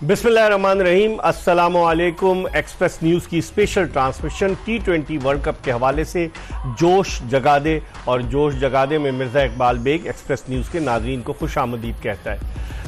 बिस्मिल्लाहिर्रहमानिर्रहीम, अस्सलामुअलैकुम। Express news की special transmission T20 World Cup के हवाले से जोश जगा दे, और जोश जगा दे में मिर्ज़ा इकबाल बेग एक्सप्रेस न्यूज़ के नाज़रीन को खुश आमदीद कहता है।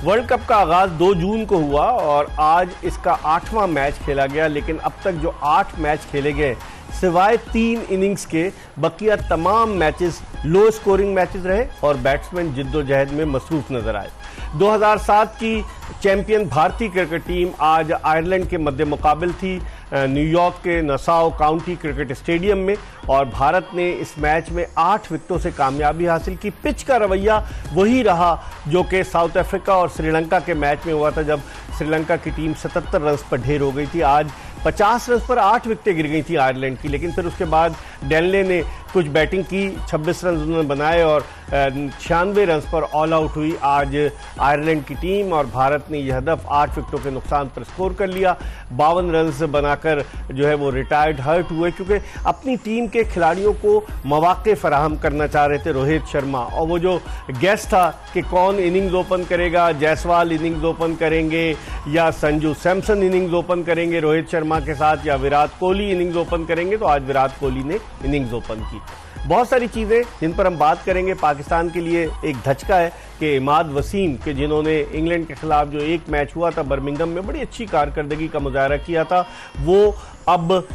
वर्ल्ड कप का आगाज़ 2 जून को हुआ और आज इसका 8वां मैच खेला गया, लेकिन अब तक जो 8 मैच खेले गए सिवाय 3 इनिंग्स के बकिया तमाम मैचेस लो स्कोरिंग मैचेस रहे और बैट्समैन जिद्दोजहद में मसरूफ नजर आए। 2007 की चैंपियन भारतीय क्रिकेट टीम आज आयरलैंड के मध्य मुकाबिल थी न्यूयॉर्क के नसाओ काउंटी क्रिकेट स्टेडियम में, और भारत ने इस मैच में 8 विकेटों से कामयाबी हासिल की। पिच का रवैया वही रहा जो कि साउथ अफ्रीका और श्रीलंका के मैच में हुआ था, जब श्रीलंका की टीम 77 रन पर ढेर हो गई थी। आज 50 रन पर 8 विकेटें गिर गई थी आयरलैंड की, लेकिन फिर उसके बाद डेनले ने कुछ बैटिंग की, 26 रन उन्होंने बनाए और 96 रन पर ऑल आउट हुई आज आयरलैंड की टीम, और भारत ने यह हदफ 8 विकेटों के नुकसान पर स्कोर कर लिया। 52 रन बनाकर जो है वो रिटायर्ड हर्ट हुए, क्योंकि अपनी टीम के खिलाड़ियों को मौके फराहम करना चाह रहे थे रोहित शर्मा। और वो जो गेस्ट था कि कौन इनिंग्स ओपन करेगा, जायसवाल इनिंग्स ओपन करेंगे या संजू सैमसन इनिंग्स ओपन करेंगे रोहित शर्मा के साथ, या विराट कोहली इनिंग्स ओपन करेंगे, तो आज विराट कोहली ने इनिंग्स ओपन की। बहुत सारी चीज़ें जिन पर हम बात करेंगे। पाकिस्तान के लिए एक धचका है कि इमाद वसीम के, जिन्होंने इंग्लैंड के खिलाफ जो एक मैच हुआ था बर्मिंघम में बड़ी अच्छी कारकर्दगी का मुजाहरा किया था, वो अब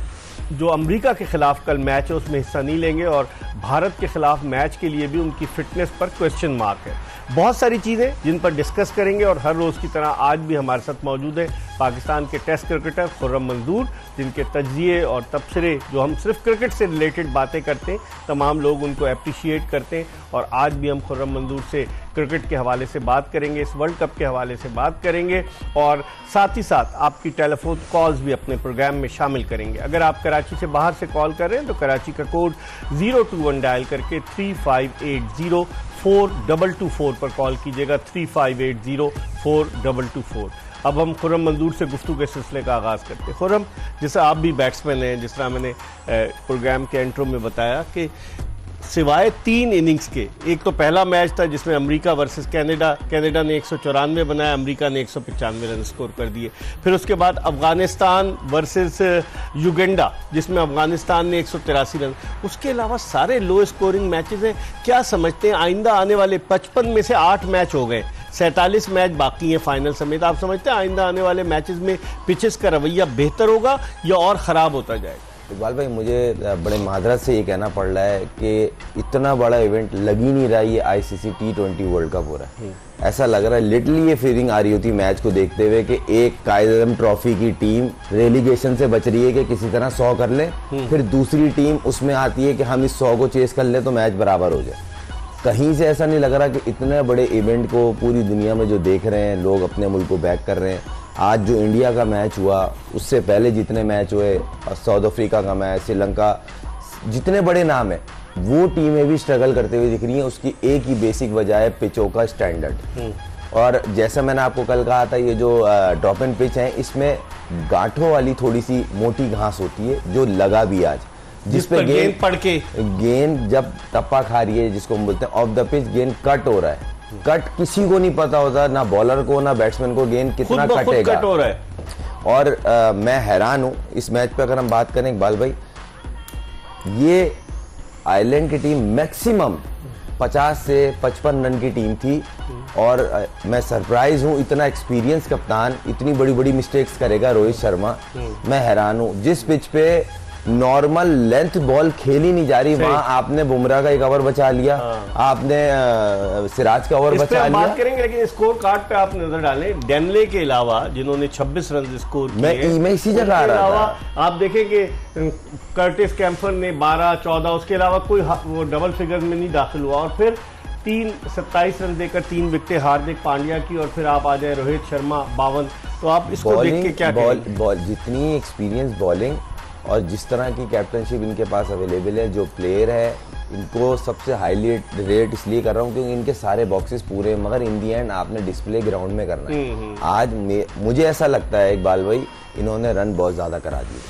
जो अमेरिका के खिलाफ कल मैच है उसमें हिस्सा नहीं लेंगे, और भारत के खिलाफ मैच के लिए भी उनकी फिटनेस पर क्वेश्चन मार्क है। बहुत सारी चीज़ें जिन पर डिस्कस करेंगे, और हर रोज़ की तरह आज भी हमारे साथ मौजूद है पाकिस्तान के टेस्ट क्रिकेटर खुर्रम मंजूर, जिनके तज्जिए और तबसरे जो हम सिर्फ क्रिकेट से रिलेटेड बातें करते हैं तमाम लोग उनको अप्रिशिएट करते हैं। और आज भी हम खुर्रम मंजूर से क्रिकेट के हवाले से बात करेंगे, इस वर्ल्ड कप के हवाले से बात करेंगे, और साथ ही साथ आपकी टेलीफोन कॉल्स भी अपने प्रोग्राम में शामिल करेंगे। अगर आप कराची से बाहर से कॉल कर रहे हैं तो कराची का कोड 021 डायल करके 3580-4224 पर कॉल कीजिएगा, 3580-4224। अब हम खुर्रम मंजूर से गुफ्तगू के सिलसिले का आगाज़ करते हैं। खुर्रम, जैसे आप भी बैट्समैन हैं, जिस तरह मैंने प्रोग्राम के इंट्रो में बताया कि सिवाय 3 इनिंग्स के, एक तो पहला मैच था जिसमें अमेरिका वर्सेस कनाडा ने 194 बनाया, अमेरिका ने 195 रन स्कोर कर दिए। फिर उसके बाद अफगानिस्तान वर्सेस युगांडा जिसमें अफगानिस्तान ने 183 रन। उसके अलावा सारे लो स्कोरिंग मैचेस हैं। क्या समझते हैं आइंदा आने वाले 55 में से 8 मैच हो गए, 47 मैच बाकी हैं फाइनल समेत, आप समझते हैं आइंदा आने वाले मैचेस में पिचेस का रवैया बेहतर होगा या और ख़राब होता जाएगा? इकबाल भाई, मुझे बड़े माजरत से ये कहना पड़ रहा है कि इतना बड़ा इवेंट लग ही नहीं रहा है ये ICC T20 वर्ल्ड कप हो रहा है। ऐसा लग रहा है लिटरली ये फीलिंग आ रही होती मैच को देखते हुए कि एक कायदे ट्रॉफी की टीम रेलीगेशन से बच रही है कि किसी तरह 100 कर ले, फिर दूसरी टीम उसमें आती है कि हम इस 100 को चेस कर ले तो मैच बराबर हो जाए। कहीं से ऐसा नहीं लग रहा कि इतने बड़े इवेंट को पूरी दुनिया में जो देख रहे हैं लोग अपने मुल्क को बैक कर रहे हैं। आज जो इंडिया का मैच हुआ, उससे पहले जितने मैच हुए, साउथ अफ्रीका का मैच, श्रीलंका, जितने बड़े नाम हैं वो टीमें भी स्ट्रगल करते हुए दिख रही हैं। उसकी एक ही बेसिक वजह है पिचों का स्टैंडर्ड। और जैसा मैंने आपको कल कहा था, ये जो ड्रॉप एंड पिच है इसमें गांठों वाली थोड़ी सी मोटी घास होती है जो लगा भी आज, जिस पे गेंद पड़ के गेंद जब टप्पा खा रही है, जिसको हम बोलते हैं ऑफ द पिच, गेंद कट हो रहा है। कट किसी को नहीं पता होता, ना बॉलर को ना बैट्समैन को, गेंद कितना कटेगा कट हो रहा है। और मैं हैरान हूं इस मैच पे। अगर हम बात करें इकबाल भाई, ये आयरलैंड की टीम मैक्सिमम 50 से 55 रन की टीम थी, और मैं सरप्राइज हूं इतना एक्सपीरियंस कप्तान इतनी बड़ी बड़ी मिस्टेक्स करेगा रोहित शर्मा। मैं हैरान हूं जिस पिच पे नॉर्मल लेंथ बॉल खेली नहीं जा रही, वहां आपने बुमराह का एक ओवर बचा लिया, आपने सिराज का ओवर बचा लिया। बात करेंगे, लेकिन स्कोर कार्ड पे आप नजर डालें, डेनले के अलावा जिन्होंने 26 रन स्कोर किए, मैं इसी जगह आ रहा था। आप देखें कि कर्टिस कैम्फर ने 12-14, उसके अलावा कोई वो डबल फिगर में नहीं दाखिल हुआ, और फिर 27 रन देकर 3 विकेटें हार्दिक पांड्या की, और फिर आप आ जाए रोहित शर्मा 52। तो आप इसको देख के क्या कहेंगे? जितनी एक्सपीरियंस बॉलिंग और जिस तरह की कैप्टनशिप इनके पास अवेलेबल है, जो प्लेयर है इनको सबसे हाईली रेट इसलिए कर रहा हूँ क्योंकि इनके सारे बॉक्सेस पूरे, मगर इन दी एंड आपने डिस्प्ले ग्राउंड में करना है। आज मुझे ऐसा लगता है इकबाल भाई, इन्होंने रन बहुत ज्यादा करा दिए।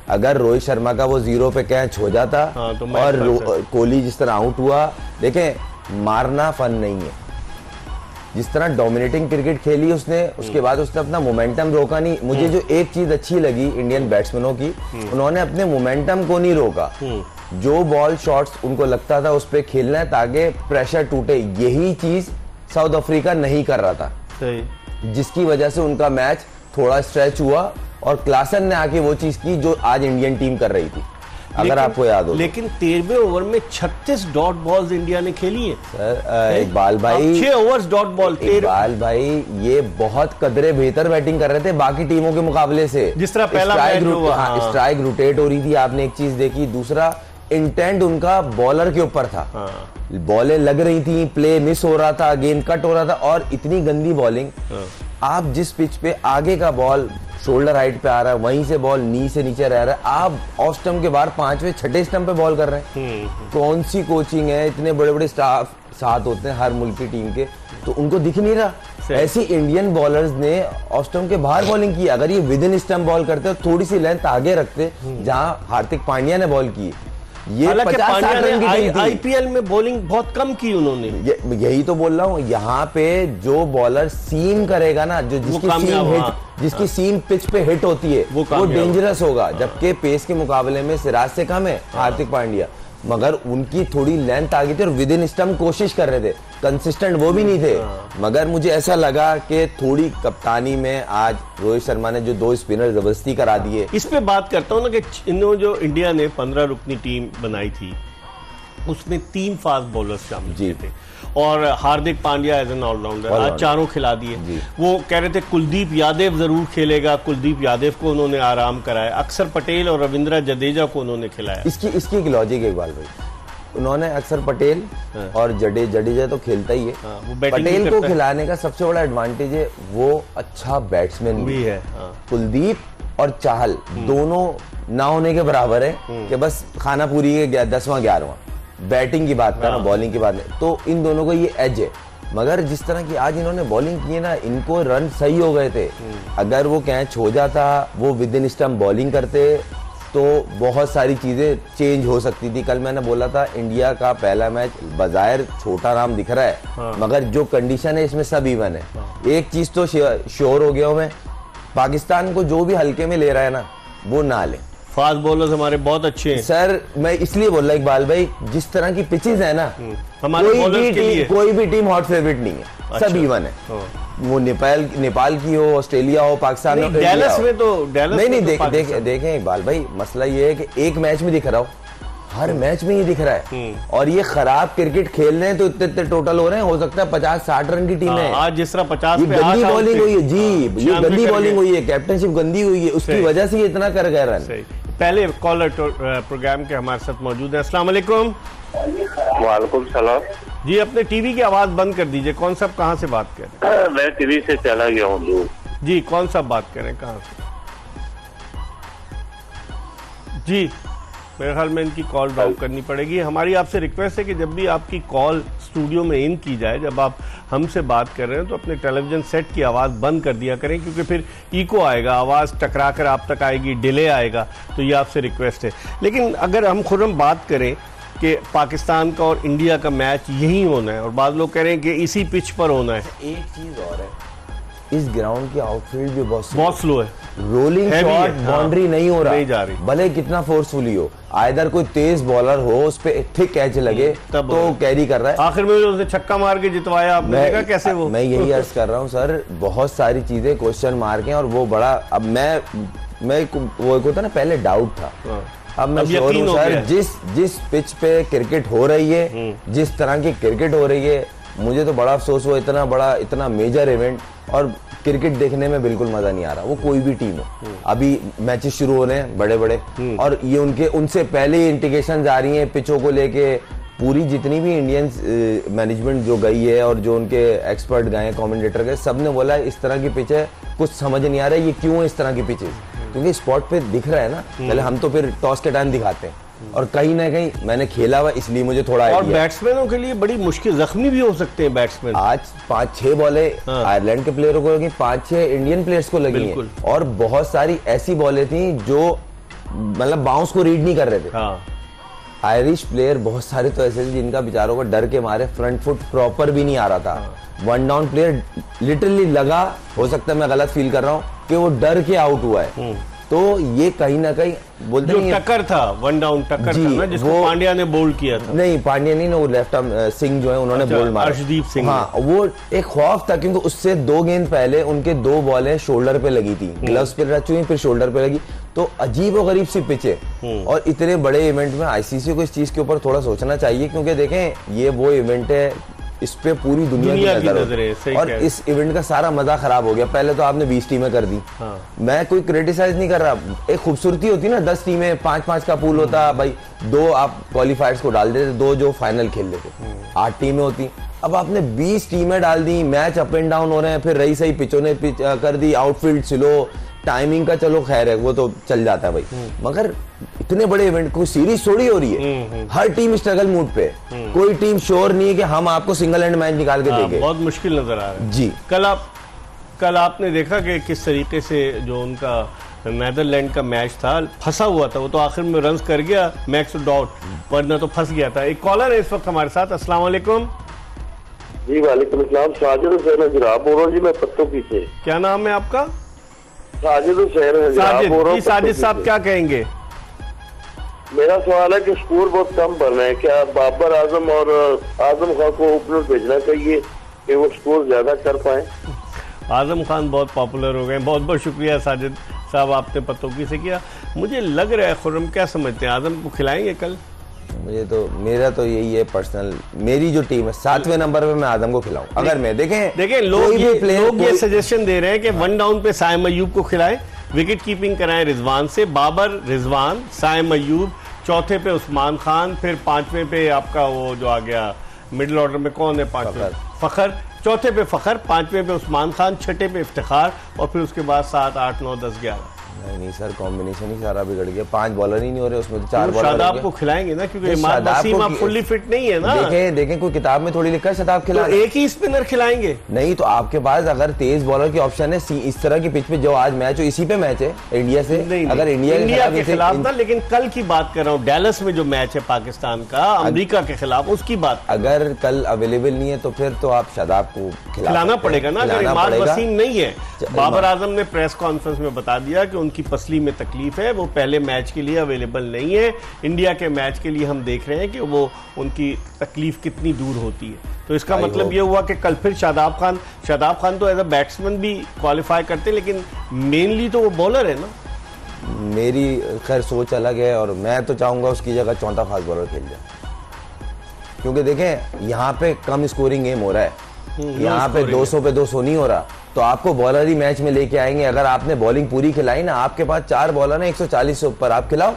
अगर रोहित शर्मा का वो 0 पे कैच हो जाता तो और कोहली जिस तरह आउट हुआ, देखें मारना फन नहीं है, जिस तरह डोमिनेटिंग क्रिकेट खेली उसने, उसके बाद उसने अपना मोमेंटम रोका नहीं। मुझे जो एक चीज अच्छी लगी इंडियन बैट्समैनों की, उन्होंने अपने मोमेंटम को नहीं रोका। जो बॉल शॉट्स उनको लगता था उस पे खेलना है ताकि प्रेशर टूटे, यही चीज साउथ अफ्रीका नहीं कर रहा था, जिसकी वजह से उनका मैच थोड़ा स्ट्रेच हुआ और क्लासन ने आके वो चीज की जो आज इंडियन टीम कर रही थी, अगर आपको याद हो। लेकिन 13वें ओवर में 36 डॉट बॉल्स इंडिया ने खेली है सर। इकबाल भाई 6 ओवर्स डॉट बॉल। इकबाल भाई ये बहुत कदरे बेहतर बैटिंग कर रहे थे बाकी टीमों के मुकाबले से। जिस तरह पहला स्ट्राइक रोटेट हो रही थी, आपने एक चीज देखी। दूसरा इंटेंट उनका बॉलर के ऊपर था, बॉलें लग रही थी, प्ले मिस हो रहा था, गेंद कट हो रहा था, और इतनी गंदी बॉलिंग। आप जिस पिच पे आगे का बॉल शोल्डर हाइट पे आ रहा है, वहीं से बॉल नी से नीचे रह रहा है, आप ऑफ स्टंप के बाहर 5वें 6ठे स्टंप पे बॉल कर रहे हैं। कौन सी कोचिंग है? इतने बड़े बड़े स्टाफ साथ होते हैं हर मुल्क की टीम के, तो उनको दिख नहीं रहा। ऐसी इंडियन बॉलर्स ने ऑफ स्टंप के बाहर बॉलिंग की। अगर ये विद इन स्टंप बॉल करते तो थोड़ी सी लेंथ आगे रखते, जहां हार्दिक पांड्या ने बॉल की। ये 50-60 रन की टीम थी। आईपीएल में बॉलिंग बहुत कम की उन्होंने। यही तो बोल रहा हूँ, यहाँ पे जो बॉलर सीम करेगा ना, जो जिसकी सीम पिच पे हिट होती है, वो डेंजरस होगा। जबकि पेस के मुकाबले में सिराज से कम है हार्दिक पांड्या, मगर उनकी थोड़ी लेंथ आ गई थी और विद इन स्टंप कोशिश कर रहे थे। कंसिस्टेंट वो भी नहीं थे, मगर मुझे ऐसा लगा कि थोड़ी कप्तानी में आज रोहित शर्मा ने जो 2 स्पिनर जबरदस्ती करा दिए। इस पे बात करता हूँ ना कि इन्होंने जो इंडिया ने 15 रुकनी टीम बनाई थी, उसमें 3 फास्ट बॉलर्स शामिल थे और Hardik Pandya as an allrounder आज 4 खिला दिए। वो कह रहे थे कुलदीप यादव जरूर खेलेगा, कुलदीप यादव को उन्होंने आराम कराया, अक्षर पटेल और रविंद्र जडेजा को उन्होंने खिलाया। इसकी एक लॉजिक है इकबाल भाई, उन्होंने अक्षर पटेल और जडेजा तो खेलता ही है, पटेल को खिलाने का सबसे बड़ा एडवांटेज है वो अच्छा बैट्समैन भी है। कुलदीप और चाहल दोनों ना होने के बराबर है कि बस खाना पूरी है 10वां 11वां। बैटिंग की बात करना, बॉलिंग की बात नहीं, तो इन दोनों को ये एज है। मगर जिस तरह की आज इन्होंने बॉलिंग की है ना, इनको रन सही हो गए थे। अगर वो कैच हो जाता, वो विद इन स्टंप बॉलिंग करते, तो बहुत सारी चीजें चेंज हो सकती थी। कल मैंने बोला था इंडिया का पहला मैच बजायर छोटा नाम दिख रहा है, मगर जो कंडीशन है इसमें सब इवन है। एक चीज तो श्योर हो गया हूं मैं, पाकिस्तान को जो भी हल्के में ले रहा है ना, वो ना ले। फास्ट बॉलर्स हमारे बहुत अच्छे हैं सर। मैं इसलिए बोल रहा इकबाल भाई, जिस तरह की पिचेस है ना, कोई भी टीम हॉट फेवरेट नहीं है। अच्छा। सब इवन है। वो नेपाल की हो, ऑस्ट्रेलिया हो, पाकिस्तान हो, डैलस में तो नहीं देखें इकबाल भाई, मसला ये है कि एक मैच में दिख रहा हो, हर मैच में ये दिख रहा है। और ये खराब क्रिकेट खेल रहे हैं तो इतने टोटल हो रहे हैं, हो सकता है 50-60 रन की टीम है। आज जिस तरह 50 पे गंदी बॉलिंग हुई है जी, ये गंदी बॉलिंग हुई है, कैप्टनशिप गंदी हुई है, उसकी वजह से ये इतना कर गए रन। पहले कॉलर प्रोग्राम के हमारे साथ मौजूद है। अस्सलाम वालेकुम। वालेकुम सलाम जी। अपने टीवी की आवाज बंद कर दीजिए। कौन सा, कहाँ से बात कर रहे हैं? मैं टीवी से चला गया हूँ जी। कौन सा बात कर रहे हैं, कहाँ से? जी, मेरे ख्याल में इनकी कॉल ड्रॉप करनी पड़ेगी। हमारी आपसे रिक्वेस्ट है कि जब भी आपकी कॉल स्टूडियो में इन की जाए, जब आप हमसे बात कर रहे हैं, तो अपने टेलीविजन सेट की आवाज़ बंद कर दिया करें, क्योंकि फिर इको आएगा, आवाज़ टकरा कर आप तक आएगी, डिले आएगा। तो ये आपसे रिक्वेस्ट है। लेकिन अगर हम खुद बात करें कि पाकिस्तान का और इंडिया का मैच यही होना है, और बाद लोग कह रहे हैं कि इसी पिच पर होना है। एक चीज़ और है, इस ग्राउंड की आउटफील्ड भी बहुत स्लो है, रोलिंग शॉट बाउंड्री नहीं हो रहा, नहीं जा रही, भले कितना फोर्सफुली हो। आइदर कोई तेज बॉलर हो, उस पे थिक कैच लगे तो कैरी कर रहा है। आखिर में उसने छक्का मार के जितवाया, आपने देखा कैसे वो। मैं यही अर्ज कर रहा हूँ सर, बहुत सारी चीजें क्वेश्चन मार्क हैं, और वो बड़ा, अब मैं वो होता ना, पहले डाउट था, अब मैं श्योर हूँ सर, जिस पिच पे क्रिकेट हो रही है, जिस तरह की क्रिकेट हो रही है, मुझे तो बड़ा अफसोस हुआ। इतना मेजर इवेंट और क्रिकेट देखने में बिल्कुल मजा नहीं आ रहा। वो कोई भी टीम हो, अभी मैचेस शुरू हो रहे हैं बड़े बड़े, और ये उनसे पहले ही इंडिकेशन आ रही हैं पिचों को लेके। पूरी जितनी भी इंडियन मैनेजमेंट जो गई है और जो उनके एक्सपर्ट गए, कमेंटेटर गए, सब ने बोला इस तरह की पिच है, कुछ समझ नहीं आ रहा है ये क्यों है इस तरह की पिचेस, क्योंकि स्पॉट पे दिख रहा है ना। पहले हम तो फिर टॉस के टाइम दिखाते हैं, और कहीं ना कहीं मैंने खेला हुआ, इसलिए मुझे थोड़ा और बैट्समैनों के लिए बड़ी मुश्किल, जख्मी भी हो सकते हैं बैट्समैन। आज 5-6 बॉलें आयरलैंड के प्लेयरों को लगी, 5-6 इंडियन प्लेयर्स को लगी हैं, और बहुत सारी ऐसी बॉलें थी जो मतलब बाउंस को रीड नहीं कर रहे थे। आयरिश प्लेयर बहुत सारे तो ऐसे थे जिनका बेचारों को डर के मारे फ्रंट फुट प्रॉपर भी नहीं आ रहा था। वन डाउन प्लेयर लिटरली लगा, हो सकता है मैं गलत फील कर रहा हूँ, कि वो डर के आउट हुआ है। तो ये कहीं ना कहीं बोलते जो नहीं, टक्कर था, वन डाउन टक्कर था ना, जिसको पांड्या ने बोल्ड किया था। नहीं, पांड्या नहीं ना, वो लेफ्ट आर्म सिंह जो है उन्होंने बोल्ड मारा, अर्शदीप सिंह। हाँ, वो एक खौफ था क्योंकि उससे 2 गेंद पहले उनके 2 बॉलें शोल्डर पे लगी थी, ग्लव्स पे रच हुई, फिर शोल्डर पे लगी। तो अजीब और गरीब सी पिच है। और इतने बड़े इवेंट में आईसीसी को इस चीज के ऊपर थोड़ा सोचना चाहिए, क्योंकि देखें ये वो इवेंट है, इस पे पूरी दुनिया की नजर है और इस इवेंट का सारा मजा खराब हो गया। पहले तो आपने 20 टीमें कर दी। मैं कोई क्रिटिसाइज नहीं कर रहा, एक खूबसूरती होती ना, 10 टीमें 5-5 का पूल होता भाई, 2 आप क्वालिफायर्स को डाल देते, 2 जो फाइनल खेल लेते, 8 टीमें होती। अब आपने 20 टीमें डाल दी, मैच अप एंड डाउन हो रहे हैं, फिर रही सही पिचों ने पिच कर दी, आउटफील्ड स्लो, टाइमिंग का चलो खैर है, वो तो चल जाता है भाई, मगर इतने बड़े इवेंट कोई सीरीज थोड़ी हो रही है। हर टीम स्ट्रगल मूड पे, कोई टीम श्योर नहीं है कि हम आपको सिंगल एंड मैच निकाल के देंगे। बहुत मुश्किल नजर आ रहा है जी। कल आपने देखा कि किस तरीके से जो उनका नेदरलैंड का मैच था, फंसा हुआ था, वो तो आखिर में रन्स कर गया मैक्स डॉट, वरना तो फंस गया था। एक कॉलर है इस वक्त हमारे साथ। अस्सलाम वालेकुम। जी वालेकुम अस्सलाम। साजिद हुसैन हजराब बोल रहा हूँ जी, मैं पत्तों की से। क्या नाम है आपका? साजिद हुसैन हजराब बोल रहा हूँ। साजिद साहब क्या कहेंगे? मेरा सवाल है कि स्कोर बहुत कम बन रहे हैं, क्या बाबर आजम और आजम खान को ओपनर भेजना चाहिए कि वो स्कोर ज्यादा कर पाए? आजम खान बहुत पॉपुलर हो गए। बहुत बहुत शुक्रिया साजिद साहब, आपने पतोकी से किया। मुझे लग रहा है खुर्रम, क्या समझते हैं, आजम को खिलाएंगे कल? मेरा तो यही है पर्सनल, मेरी जो टीम है 7वें नंबर पे मैं आजम को खिलाऊं। अगर मैं देखें लोग ये सजेशन दे रहे हैं कि 1 डाउन पे साइम अयूब को खिलाएं, विकेट कीपिंग कराएं रिजवान से, बाबर, रिजवान, साइम अयूब, चौथे पे उस्मान खान, फिर 5वें पे आपका वो जो आ गया मिडिल ऑर्डर में कौन है, 5वें फखर, चौथे पे फखर, 5वें पे उस्मान खान, छठे पे इफ्तिखार, और फिर उसके बाद 7, 8, 9, 10, 11। नहीं सर, कॉम्बिनेशन ही सारा बिगड़ गया। 5 बॉलर ही नहीं हो रहे उसमें, तो 4 बॉलर। शादाब को खिलाएंगे ना, क्योंकि इमाद वसीम आप फुल्ली फिट नहीं है ना। देखें कोई किताब में थोड़ी लिखा है शादाब खिला, तो एक ही स्पिनर खिलाएंगे? नहीं, तो आपके पास अगर तेज बॉलर की ऑप्शन है इस तरह की पिच पे, जो आज मैच हो, इसी पे मैच है इंडिया से। अगर इंडिया के खिलाफ ना, लेकिन कल की बात कर रहा हूँ, डैलस में जो मैच है पाकिस्तान का अमेरिका के खिलाफ, उसकी बात। अगर कल अवेलेबल नहीं है तो फिर तो आप शादाब को खिलाना पड़ेगा ना। अगर इमाद वसीम नहीं है, बाबर आजम ने प्रेस कॉन्फ्रेंस में बता दिया कि उनकी पसली में तकलीफ है, वो पहले मैच के लिए अवेलेबल नहीं है। इंडिया के मैच के लिए हम देख रहे हैं कि वो उनकी तकलीफ कितनी दूर होती है। तो इसका मतलब ये हुआ कि कल फिर शादाब खान तो एज अ बैट्समैन भी क्वालिफाई करते हैं, लेकिन मेनली तो वो बॉलर है ना। मेरी खैर सोच अलग है, और मैं तो चाहूंगा उसकी जगह चौथा फास्ट बॉलर खेल जाए, क्योंकि देखें यहाँ पे कम स्कोरिंग गेम हो रहा है, यहाँ पे 200 पे 200 नहीं हो रहा। तो आपको बॉलर ही मैच में लेके आएंगे। अगर आपने बॉलिंग पूरी खिलाई ना, आपके पास 4 बॉलर है 140 से ऊपर, आप खिलाओ।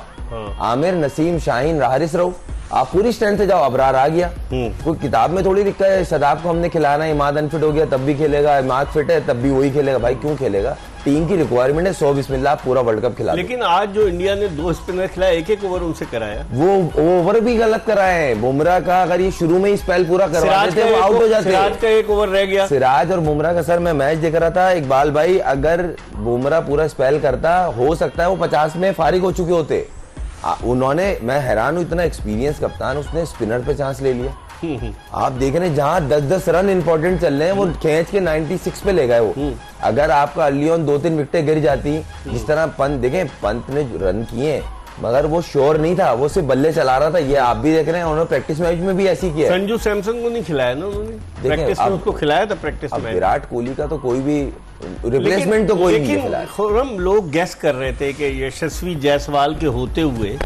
आमिर, नसीम, शाहीन, हारिस रऊफ, आप पूरी स्ट्रेंथ से जाओ। अबरार आ गया, कोई किताब में थोड़ी लिखा है शादाब को हमने खिलाना है, इमाद अनफिट हो गया तब भी खेलेगा, इमाद फिट है तब भी वही खेलेगा। भाई क्यों खेलेगा? टीम की रिक्वायरमेंट है, 100 बिस्मिल्लाह पूरा वर्ल्ड कप खिला। लेकिन आज जो इंडिया ने 2 स्पिनर खिलाए, एक ओवर उनसे कराया, वो ओवर भी गलत कराए हैं। बुमराह का अगर ये शुरू में ही स्पेल पूरा करवा देते, वो आउट हो जाते। सिराज का 1 ओवर रह गया। सिराज और बुमराह का सर मैं मैच देख रहा था, इकबाल भाई, अगर बुमराह पूरा स्पेल करता, हो सकता है वो 50 में फारिग हो चुके होते। उन्होंने, मैं हैरान हूं, इतना एक्सपीरियंस कप्तान, उसने स्पिनर पे चांस ले लिया। आप देख रहे हैं जहां 10-10 रन इंपॉर्टेंट चल रहे हैं, वो खींच के 96 पे ले गए वो। अगर आपका अर्ली ऑन 2-3 विकेटें गिर जाती, जिस तरह पंत, देखें पंत ने रन किए मगर वो श्योर नहीं था, वो सिर्फ बल्ले चला रहा था। ये आप भी देख रहे हैं, उन्होंने प्रैक्टिस मैच में भी ऐसी किया। संजू सैमसन को नहीं खिलाया ना उन्होंने, प्रैक्टिस में उसको खिलाया था प्रैक्टिस में। विराट कोहली का तो कोई भी रिप्लेसमेंट तो कोई नहीं खिलाया। हम लोग गेस कर रहे थे कि यशस्वी जायसवाल के होते हुए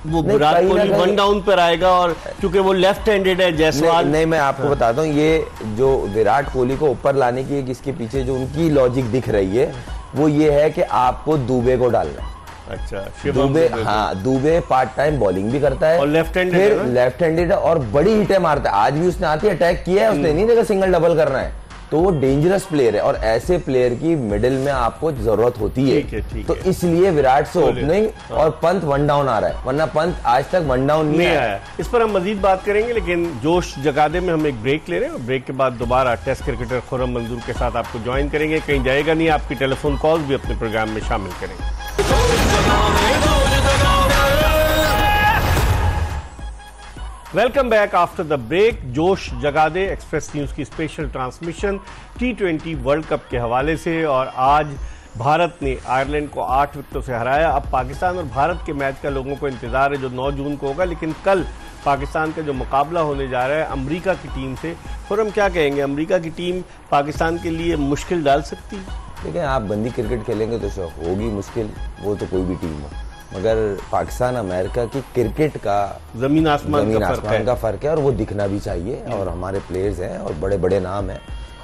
वो विराट कोहली 1 डाउन पर आएगा, और क्योंकि वो लेफ्ट हैंडेड है जायसवाल। नहीं, मैं आपको बताता हूँ, ये जो विराट कोहली को ऊपर लाने की इसके पीछे जो उनकी लॉजिक दिख रही है, वो ये है कि आपको दुबे को डालना है। अच्छा, दुबे, हाँ, दुबे पार्ट टाइम बॉलिंग भी करता है, और लेफ्ट हैंडेड, फिर लेफ्ट हैंडेड है, और बड़ी हिटें मारता है। आज भी उसने आती अटैक किया है, उसने नहीं देखा सिंगल डबल करना है, तो वो डेंजरस प्लेयर है, और ऐसे प्लेयर की मिडिल में आपको जरूरत होती है। ठीक तो इसलिए विराट से ओपनिंग, और पंत 1 डाउन आ रहा है, वरना पंत आज तक 1 डाउन नहीं आया। इस पर हम मजीद बात करेंगे, लेकिन जोश जगादे में हम एक ब्रेक ले रहे हैं, और ब्रेक के बाद दोबारा टेस्ट क्रिकेटर खुर्रम मंजूर के साथ आपको ज्वाइन करेंगे। कहीं जाएगा नहीं, आपकी टेलीफोन कॉल भी अपने प्रोग्राम में शामिल करेंगे। Welcome back after the break. Josh Jaga De Express News की special transmission T20 World Cup के हवाले से। और आज भारत ने आयरलैंड को 8 विकेटों से हराया। अब पाकिस्तान और भारत के मैच का लोगों को इंतजार है जो 9 जून को होगा, लेकिन कल पाकिस्तान का जो मुकाबला होने जा रहा है अमेरिका की टीम से, फिर हम क्या कहेंगे, अमेरिका की टीम पाकिस्तान के लिए मुश्किल डाल सकती है? देखिए, आप बंदी क्रिकेट खेलेंगे तो होगी मुश्किल, वो तो कोई भी टीम हो, मगर पाकिस्तान अमेरिका की क्रिकेट का जमीन आसमान का फर्क है और वो दिखना भी चाहिए। और हमारे प्लेयर्स हैं और बड़े बड़े नाम हैं,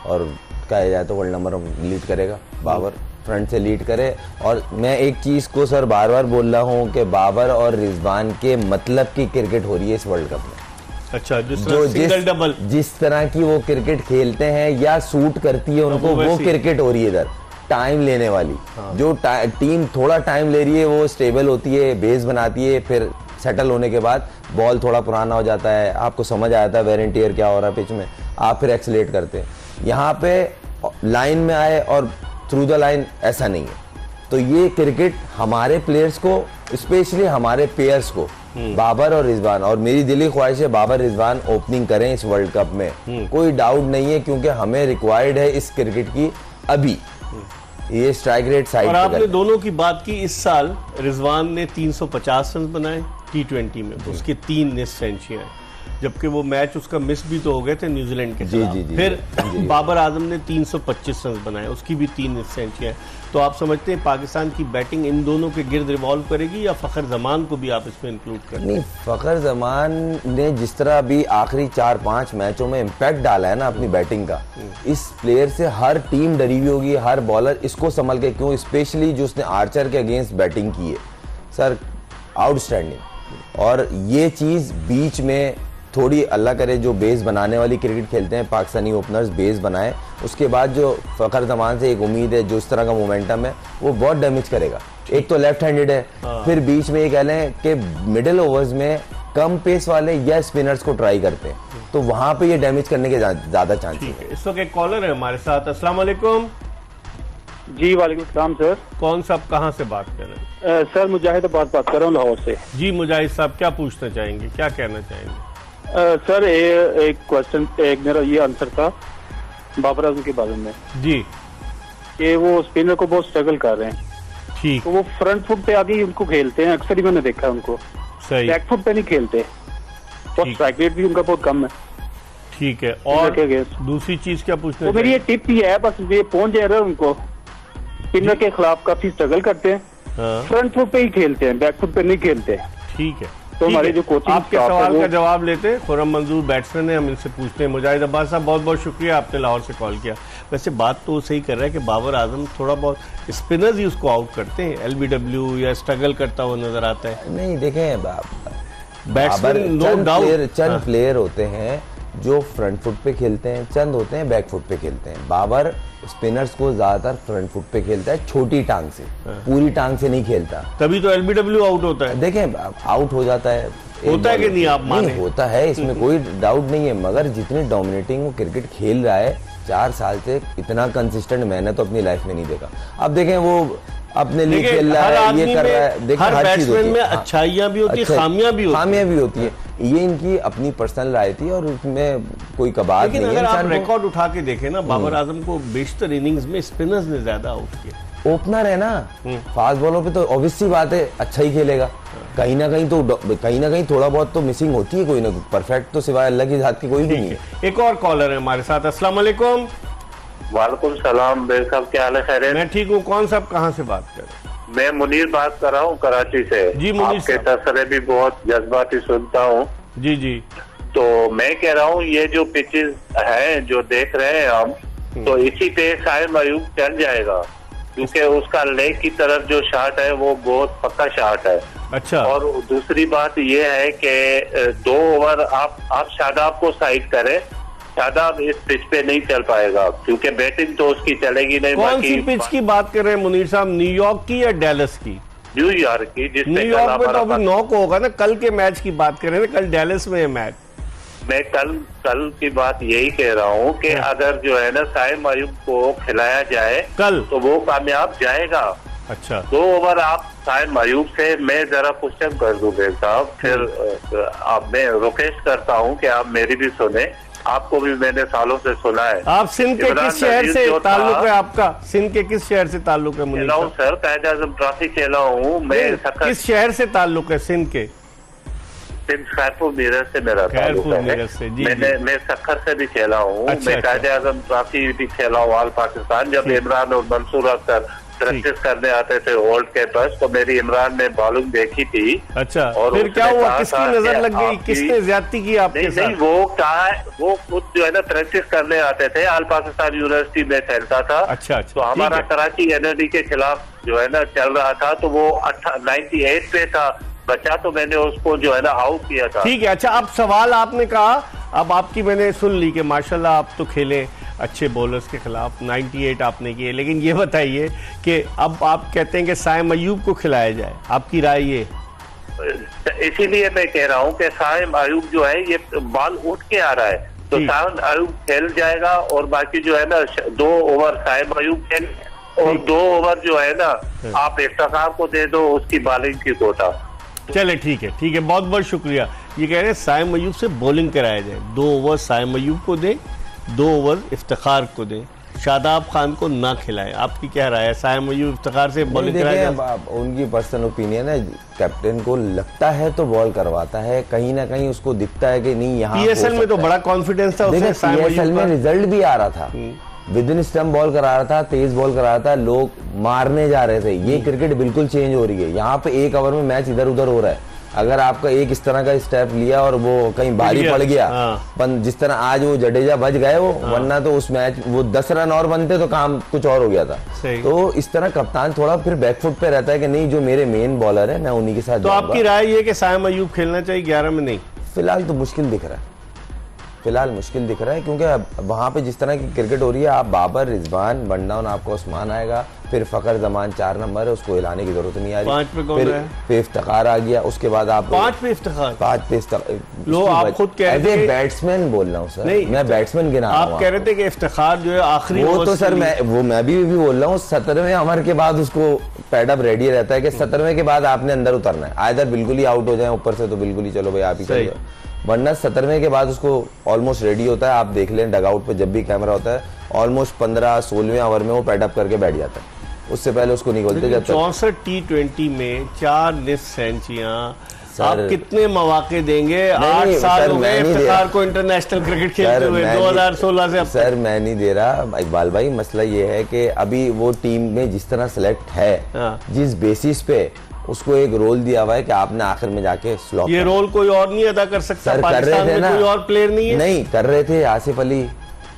और कहा जाए तो वर्ल्ड नंबर लीड करेगा बाबर, फ्रंट से लीड करे। और मैं एक चीज को सर बार बार बोल रहा हूँ कि बाबर और रिजवान के मतलब की क्रिकेट हो रही है इस वर्ल्ड कप में। अच्छा, जिस तरह की वो क्रिकेट खेलते हैं या सूट करती है उनको, वो क्रिकेट हो रही है इधर, टाइम लेने वाली। हाँ। जो टीम थोड़ा टाइम ले रही है वो स्टेबल होती है, बेस बनाती है, फिर सेटल होने के बाद बॉल थोड़ा पुराना हो जाता है, आपको समझ आ जाता है वेयर एंड टियर क्या हो रहा है पिच में, आप फिर एक्सलेट करते हैं। यहाँ पे लाइन में आए और थ्रू द लाइन ऐसा नहीं है। तो ये क्रिकेट हमारे प्लेयर्स को, स्पेशली हमारे पेयर्स को, बाबर और रिजवान, और मेरी दिली ख्वाहिश है बाबर रिजवान ओपनिंग करें इस वर्ल्ड कप में, कोई डाउट नहीं है, क्योंकि हमें रिक्वायर्ड है इस क्रिकेट की अभी। ये स्ट्राइक रेट साइड और आपने दोनों की बात की, इस साल रिजवान ने 350 रन बनाए T20 में, उसकी 3 मिस सेंचुरियां, जबकि वो मैच उसका मिस भी तो हो गए थे न्यूजीलैंड के खिलाफ। फिर बाबर आजम ने 325 रन बनाए, उसकी भी 3 मिस सेंचुरियां। तो आप समझते हैं पाकिस्तान की बैटिंग इन दोनों के गिर्द रिवॉल्व करेगी, या फखर जमान को भी आप इसमें इंक्लूड करें? नहीं, फखर जमान ने जिस तरह अभी आखिरी 4-5 मैचों में इम्पैक्ट डाला है ना अपनी बैटिंग का, इस प्लेयर से हर टीम डरी हुई होगी, हर बॉलर इसको संभल के, क्यों स्पेशली जो उसने आर्चर के अगेंस्ट बैटिंग की है सर, आउटस्टैंडिंग। और ये चीज बीच में थोड़ी अल्लाह करे जो बेस बनाने वाली क्रिकेट खेलते हैं पाकिस्तानी ओपनर्स, बेस बनाए, उसके बाद जो फखर जमान से एक उम्मीद है, जो इस तरह का मोमेंटम है वो बहुत डैमेज करेगा। एक तो लेफ्ट हैंडेड है, फिर बीच में ये कह लें कि मिडिल ओवर्स में कम पेस वाले या स्पिनर्स को ट्राई करते हैं, तो वहां पे ये डैमेज करने के ज्यादा चांसेस है। इस वक्त एक कॉलर है हमारे साथ। अस्सलाम वालेकुम। जी वालेकुम सलाम सर। कौन सा, कहाँ से बात कर रहे हैं? सर मुजाहिद बात कर रहा हूँ लाहौर से। जी मुजाहिद साहब, क्या पूछना चाहेंगे, क्या कहना चाहेंगे? सर एक क्वेश्चन, एक मेरा ये आंसर था बाबर आजम के बारे में जी, कि वो स्पिनर को बहुत स्ट्रगल कर रहे हैं। ठीक, तो वो फ्रंट फुट पे आगे उनको खेलते हैं, अक्सर ही मैंने देखा है उनको, सही, बैक फुट पे नहीं खेलते, और स्ट्राइक रेट भी उनका बहुत कम है। ठीक है, और दूसरी चीज क्या पूछना? तो मेरी ये टिप ही है, बस ये पहुंच जा रहा है उनको, स्पिनर के खिलाफ काफी स्ट्रगल करते हैं, फ्रंट फुट पे ही खेलते हैं, बैक फुट पे नहीं खेलते। ठीक है, तो हमारे जो कोचिंग आपके सवाल का जवाब लेते हैं, खुर्रम मंजूर बैट्समैन है, हम इनसे पूछते हैं। मुजाहिद अब्बास साहब, बहुत बहुत शुक्रिया, आपने लाहौर से कॉल किया। वैसे बात तो सही कर रहा है कि बाबर आजम थोड़ा बहुत स्पिनर्स ही उसको आउट करते हैं, LBW या स्ट्रगल करता हुआ नजर आता है। नहीं देखें, बैट्समैन नो डाउट चंद प्लेयर होते हैं जो फ्रंट फुट पे खेलते हैं, चंद होते हैं बैक फुट पे खेलते हैं। बाबर स्पिनर्स को ज्यादातर फ्रंट फुट पे खेलता है, छोटी टांग से, पूरी टांग से नहीं खेलता, तभी तो LBW आउट होता है। देखें, आउट हो जाता है, होता है कि नहीं, आप माने? नहीं होता है, इसमें कोई डाउट नहीं है, मगर जितनी डोमिनेटिंग वो क्रिकेट खेल रहा है 4 साल से, इतना कंसिस्टेंट मैंने तो अपनी लाइफ में नहीं देखा। अब देखें वो अपने लिए खेल रहा है, ये कर रहा है, देखिए हर चीज होती है, अच्छाइयां भी होती है, खामियां भी होती है, ये इनकी अपनी पर्सनल राय थी और उसमें कोई कबात नहीं है। लेकिन अगर आप रिकॉर्ड उठा के देखें ना, बाबर आजम को बेशतर इनिंग्स में स्पिनर्स ने ज्यादा आउट किया। ओपनर है ना, फास्ट बॉलों पे तो ऑब्वियस सी बात है अच्छा ही खेलेगा, कहीं ना कहीं थोड़ा बहुत तो मिसिंग होती है, कोई ना, परफेक्ट तो सिवाय अल्लाह की जात की कोई भी नहीं है। एक और कॉलर है हमारे साथ। अस्सलाम वालेकुम। वालेकुम सलाम बेग साहब, क्या हाल है? खैर, मैं ठीक हूँ। कौन साहब, कहाँ से बात कर रहे हैं? मैं मुनीर बात कर रहा हूँ कराची से। जी मुनीर आपके तसरे भी बहुत जज्बाती सुनता हूँ। जी जी। तो मैं कह रहा हूँ ये जो पिचेस हैं जो देख रहे हैं हम, तो इसी पे साहिल अयूब चल जाएगा, क्योंकि उसका लेग की तरफ जो शॉट है वो बहुत पक्का शॉट है। अच्छा, और दूसरी बात ये है कि 2 ओवर आप शादाब को साइड करें, शादाब इस पिच पे नहीं चल पाएगा, क्योंकि बैटिंग तो उसकी चलेगी नहीं। कौन सी पिच की बात कर रहे हैं मुनीर साहब, न्यूयॉर्क की या डेलस की? न्यूयॉर्क की, जिसमें न्यूयॉर्क में तो अभी 9 को होगा ना, कल के मैच की बात कर रहे हैं, कल डेलस में है मैच। मैं कल की बात यही कह रहा हूँ कि अगर जो है ना साहिल अयूब को खिलाया जाए कल, तो वो कामयाब जाएगा। अच्छा 2 ओवर आप साइम अयूब से मैं जरा क्वेश्चन कर दूं बेग साहब, फिर आप मैं रिक्वेस्ट करता हूं कि आप मेरी भी सुने, आपको भी मैंने सालों से सुना है। आप सिंध के किस शहर से ताल्लुक है आपका? सिंध के किस शहर से ताल्लुक है? खेला हूँ सर, कायद आजम ट्रॉफी खेला हूँ मैं। किस शहर से ताल्लुक है सिंध के? सिंध खैरपुर मीरज से मेरा ताल्लुक है। मैं सक्खर से भी खेला हूँ। मैं कायद आजम ट्रॉफी भी खेला हूँ ऑल पाकिस्तान। जब इमरान और मंसूर अख्तर प्रैक्टिस करने आते थे ओल्ड के पास, तो मेरी इमरान ने बॉलिंग देखी थी। अच्छा, और फिर क्या हुआ? किसकी नजर लग गई? किसने ज्यादती की आपके साथ? नहीं, वो कहा, वो खुद जो है ना प्रैक्टिस करने आते थे, ऑल पाकिस्तान यूनिवर्सिटी में खेलता था। अच्छा, तो हमारा कराची एनएडी के खिलाफ जो है ना चल रहा था, तो वो 98 पे था बच्चा, तो मैंने उसको जो है ना आउट किया था। ठीक है। अच्छा, अब सवाल आपने कहा, अब आपकी मैंने सुन ली कि माशाल्लाह आप तो खेले अच्छे बॉलर्स के खिलाफ, 98 आपने किए, लेकिन ये बताइए कि अब आप कहते हैं कि साइम अयूब को खिलाया जाए, आपकी राय ये? इसीलिए मैं कह रहा हूँ कि साइम अयूब जो है ये बॉल उठ के आ रहा है, तो साइम अयूब खेल जाएगा, और बाकी जो है ना 2 ओवर साइम अयूब खेल, और 2 ओवर जो है ना आप इफ्तिखार को दे दो उसकी बॉलिंग की कोटा। चले ठीक है, बहुत बहुत शुक्रिया। ये कह रहे हैं साइम अयूब से बॉलिंग कराया जाए, 2 ओवर साइम अयूब को दे, 2 ओवर इफ्तिखार को दे, शादाब खान को ना खिलाए। आपकी क्या राय है? साइम अयूब इफ्तिखार से बॉलिंग कराया जाए? उनकी पर्सनल ओपिनियन है, कैप्टन को लगता है तो बॉल करवाता है, कहीं ना कहीं उसको दिखता है कि नहीं यहाँ पीएसएल में तो बड़ा कॉन्फिडेंस था उसमें, पीएसएल में रिजल्ट भी आ रहा था, विद इन स्टंप बॉल करा रहा था, तेज बॉल करा रहा था, लोग मारने जा रहे थे। ये क्रिकेट बिल्कुल चेंज हो रही है, यहाँ पे 1 ओवर में मैच इधर उधर हो रहा है। अगर आपका एक इस तरह का स्टेप लिया और वो कहीं भारी पड़ गया, जिस तरह आज वो जडेजा बच गए वो, वरना तो उस मैच वो 10 रन और बनते तो काम कुछ और हो गया था। तो इस तरह कप्तान थोड़ा फिर बैकफुट पे रहता है कि नहीं, जो मेरे मेन बॉलर है मैं उन्हीं के साथ। तो आपकी राय ये कि साइम अयूब खेलना चाहिए 11 में? नहीं, फिलहाल तो मुश्किल दिख रहा है, फिलहाल मुश्किल दिख रहा है, क्योंकि वहां पे जिस तरह की क्रिकेट हो रही है, आप बाबर, रिजवान, वनडाउन, आपको उस्मान आएगा, फिर फखर जमान 4 नंबर है, उसको हिलाने की जरूरत नहीं आ रही। 5 पे कौन है? फिर इफ्तिखार आ गया, उसके बाद आप 5 पे इफ्तिखार। 5 पे इफ्तिखार लो, आप खुद कह रहे थे बैट्समैन बोल रहा हूँ सर, मैं बैट्समैन गिना रहा हूँ। आप कह रहे थे कि इफ्तिखार जो है आखिरी, वो तो सर मैं भी बोल रहा हूँ, 17वें ओवर के बाद उसको पैडअप रेडी रहता है कि 17वें के बाद आपने अंदर उतरना है, आइदर बिल्कुल ही आउट हो जाए ऊपर से तो बिल्कुल ही चलो भाई आप ही चल जाओ, वरना 17वें के बाद उसको ऑलमोस्ट रेडी होता है। आप देख लें डगआउट पे जब भी कैमरा होता है, ऑलमोस्ट 15-16वें ओवर में वो पैडअप करके बैठ जाता है, उससे पहले उसको नहीं खोलते। 64 T20 में 4 निस्फ सेंचुरियां, आप कितने मौके देंगे? 8 साल हो गए इफ्तिखार को इंटरनेशनल क्रिकेट खेलते हुए, 2016 से अब सर मैं नहीं दे रहा इकबाल भाई। मसला ये है कि अभी वो टीम में जिस तरह सेलेक्ट है, जिस बेसिस पे उसको एक रोल दिया हुआ है कि आपने आखिर में जाके स्लॉप, ये रोल कोई और नहीं अदा कर सकता। पाकिस्तान में कोई और प्लेयर नहीं है। नहीं कर रहे थे, आसिफ अली,